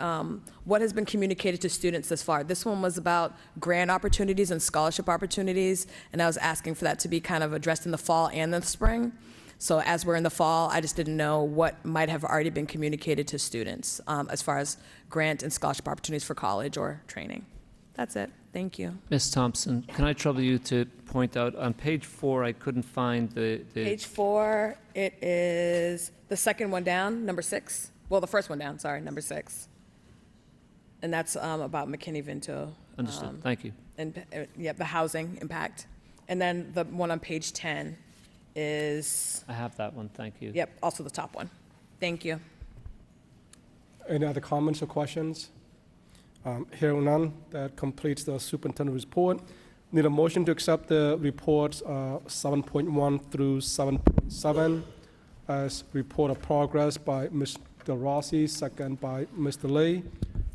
what has been communicated to students thus far. This one was about grant opportunities and scholarship opportunities, and I was asking for that to be kind of addressed in the fall and the spring. So as we're in the fall, I just didn't know what might have already been communicated to students as far as grant and scholarship opportunities for college or training. That's it. Thank you. Ms. Thompson, can I trouble you to point out, on page 4, I couldn't find the Page 4, it is the second one down, number 6. Well, the first one down, sorry, number 6. And that's about McKinney-Vento. Understood. Thank you. And, yeah, the housing impact. And then the one on page 10 is, I have that one, thank you. yep, also the top one. Thank you. Any other comments or questions? Hearing none, that completes the superintendent report. Need a motion to accept the reports 7.1 through 7.7 as report of progress by Mr. Rossi, second by Mr. Lay.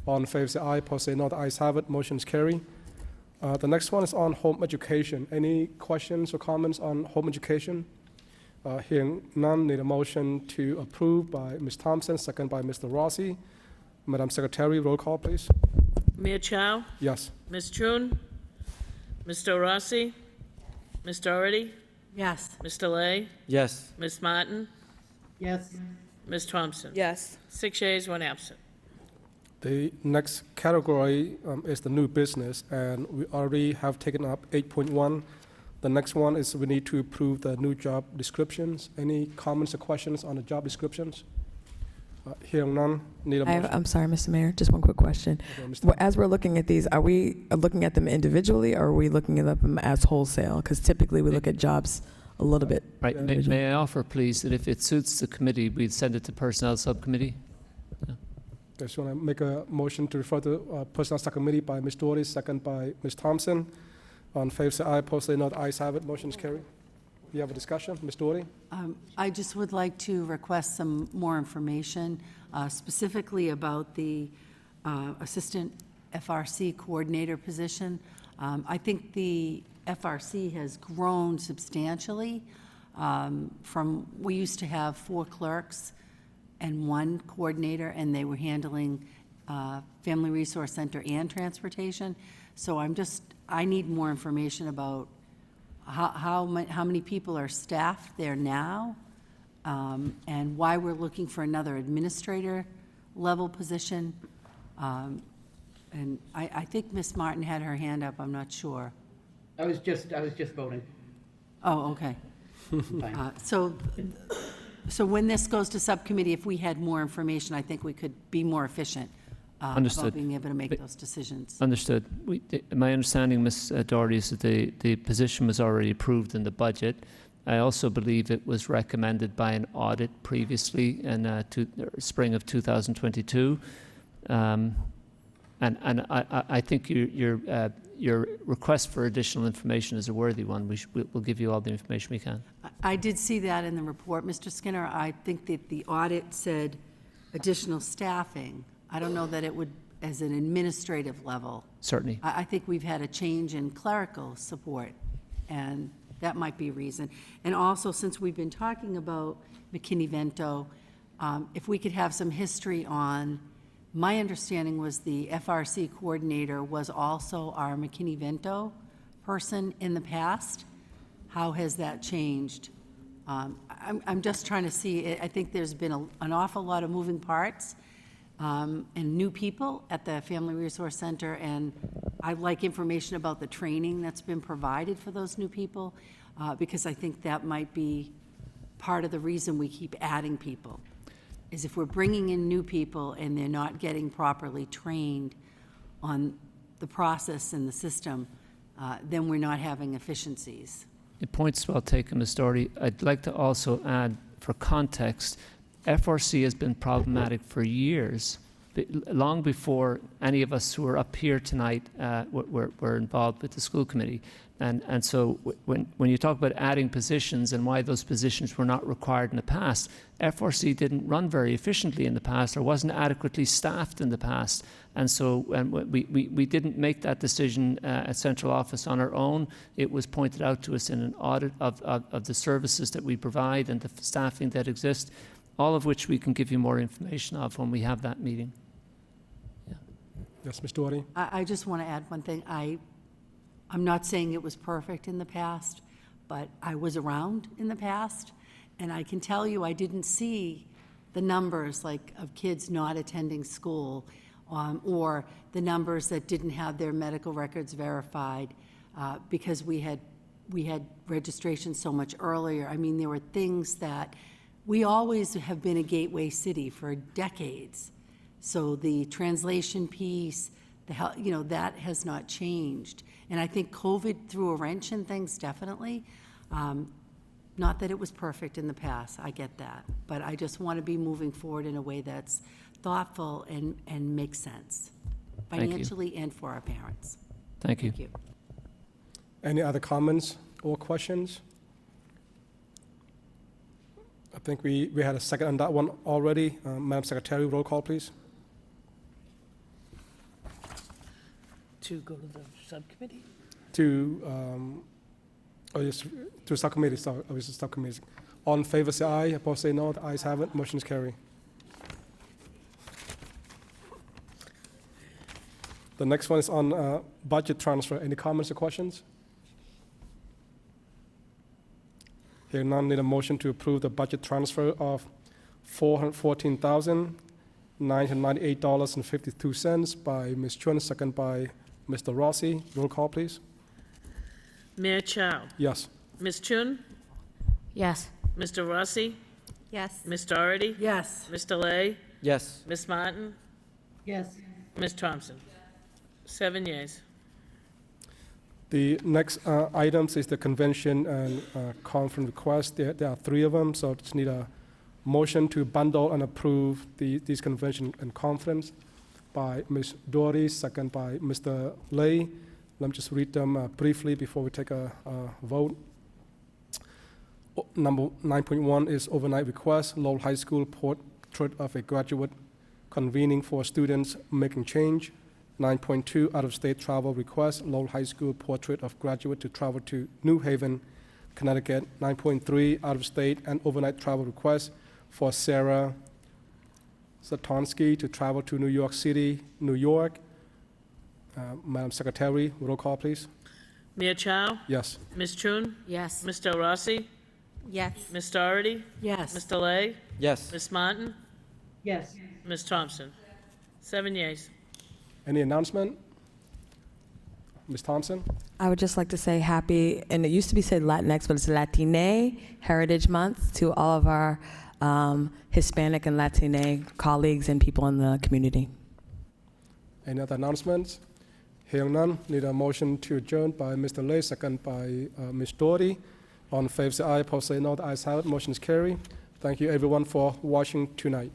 All in favor say aye, opposed say no. The ayes have it, motion is carried. The next one is on home education. Any questions or comments on home education? Hearing none, need a motion to approve by Ms. Thompson, second by Mr. Rossi. Madam Secretary, roll call, please. Mia Chow, Yes. Ms. Trun, Mr. Rossi, Ms. Doherty, Yes. Mr. Lay, Yes. Ms. Martin, Yes. Ms. Thompson. Yes. 6 yeas, 1 absent. The next category is the new business, and we already have taken up 8.1. The next one is we need to approve the new job descriptions. Any comments or questions on the job descriptions? Hearing none, need a motion. I'm sorry, Mr. Mayor, just one quick question. Okay, Ms. Well, as we're looking at these, are we looking at them individually or are we looking at them as wholesale? Because typically we look at jobs a little bit. Right, may I offer, please, that if it suits the committee, we'd send it to Personnel Subcommittee? Just want to make a motion to refer to Personnel Subcommittee by Ms. Doherty, second by Ms. Thompson. On favor say aye, opposed say no. The ayes have it, motion is carried. You have a discussion, Ms. Doherty? I just would like to request some more information, specifically about the Assistant FRC Coordinator position. I think the FRC has grown substantially from, we used to have 4 clerks and 1 coordinator, and they were handling Family Resource Center and transportation. So I need more information about how many people are staffed there now, and why we're looking for another administrator level position. And I think Ms. Martin had her hand up, I'm not sure. I was just voting. Oh, okay. Fine. So when this goes to subcommittee, if we had more information, I think we could be more efficient about Understood. being able to make those decisions. Understood. My understanding, Ms. Doherty, is that the position was already approved in the budget. I also believe it was recommended by an audit previously in spring of 2022. And I think your request for additional information is a worthy one. We'll give you all the information we can. I did see that in the report, Mr. Skinner. I think that the audit said additional staffing. I don't know that it would, as an administrative level. Certainly. I think we've had a change in clerical support, and that might be a reason. And also, since we've been talking about McKinney-Vento, if we could have some history on, my understanding was the FRC coordinator was also our McKinney-Vento person in the past. How has that changed? I'm just trying to see, I think there's been an awful lot of moving parts and new people at the Family Resource Center, and I'd like information about the training that's been provided for those new people, because I think that might be part of the reason we keep adding people, is if we're bringing in new people and they're not getting properly trained on the process and the system, then we're not having efficiencies. The point's well taken, Ms. Doherty. I'd like to also add, for context, FRC has been problematic for years, long before any of us who are up here tonight were involved with the school committee. And so when you talk about adding positions and why those positions were not required in the past, FRC didn't run very efficiently in the past or wasn't adequately staffed in the past. And so we didn't make that decision at central office on our own. It was pointed out to us in an audit of the services that we provide and the staffing that exists, all of which we can give you more information of when we have that meeting. Yeah. Yes, Ms. Doherty? I just want to add one thing. I'm not saying it was perfect in the past, but I was around in the past, And I can tell you, I didn't see the numbers like of kids not attending school, or the numbers that didn't have their medical records verified, because we had registration so much earlier. I mean, there were things that, we always have been a gateway city for decades. So the translation piece, that has not changed. And I think COVID threw a wrench in things, definitely. Not that it was perfect in the past, I get that. But I just want to be moving forward in a way that's thoughtful and makes sense, Thank you. financially and for our parents. Thank you. Thank you. Any other comments or questions? I think we had a second on that one already. Madam Secretary, roll call, please. To go to the subcommittee? To subcommittee, sorry, I was a subcommittee. All in favor, say aye. Opposed, say no. The ayes have it. Motion is carried. The next one is on budget transfer. Any comments or questions? Hearing none, need a motion to approve the budget transfer of $414,998.52 by Ms. Chun, second by Mr. Rossi. Roll call, please. Mayor Chow, Yes. Ms. Chun, Yes. Mr. Rossi, Yes. Ms. Doherty, Yes. Mr. Lay, Yes. Ms. Martin, Yes. Ms. Thompson. 7 yeas. The next items is the convention and conference request. There are 3 of them, so just need a motion to bundle and approve these convention and conference by Ms. Doherty, second by Mr. Lay. Let me just read them briefly before we take a vote. Number 9.1 is overnight request, Lowell High School portrait of a graduate convening for students making change. 9.2, out-of-state travel request, Lowell High School portrait of graduate to travel to New Haven, Connecticut. 9.3, out-of-state and overnight travel request for Sarah Satonsky to travel to New York City, New York. Madam Secretary, roll call, please. Mayor Chow, Yes. Ms. Chun, Yes. Mr. Rossi, Yes. Ms. Doherty, Yes. Mr. Lay, Yes. Ms. Martin, Yes. Ms. Thompson. 7 yeas. Any announcement? Ms. Thompson? I would just like to say happy, and it used to be said Latinx, but it's Latine Heritage Month to all of our Hispanic and Latine colleagues and people in the community. Any other announcements? Hearing none, need a motion to adjourn by Mr. Lay, second by Ms. Doherty. On favor, say aye. Opposed, say no. The ayes have it. Motion is carried. Thank you, everyone, for watching tonight.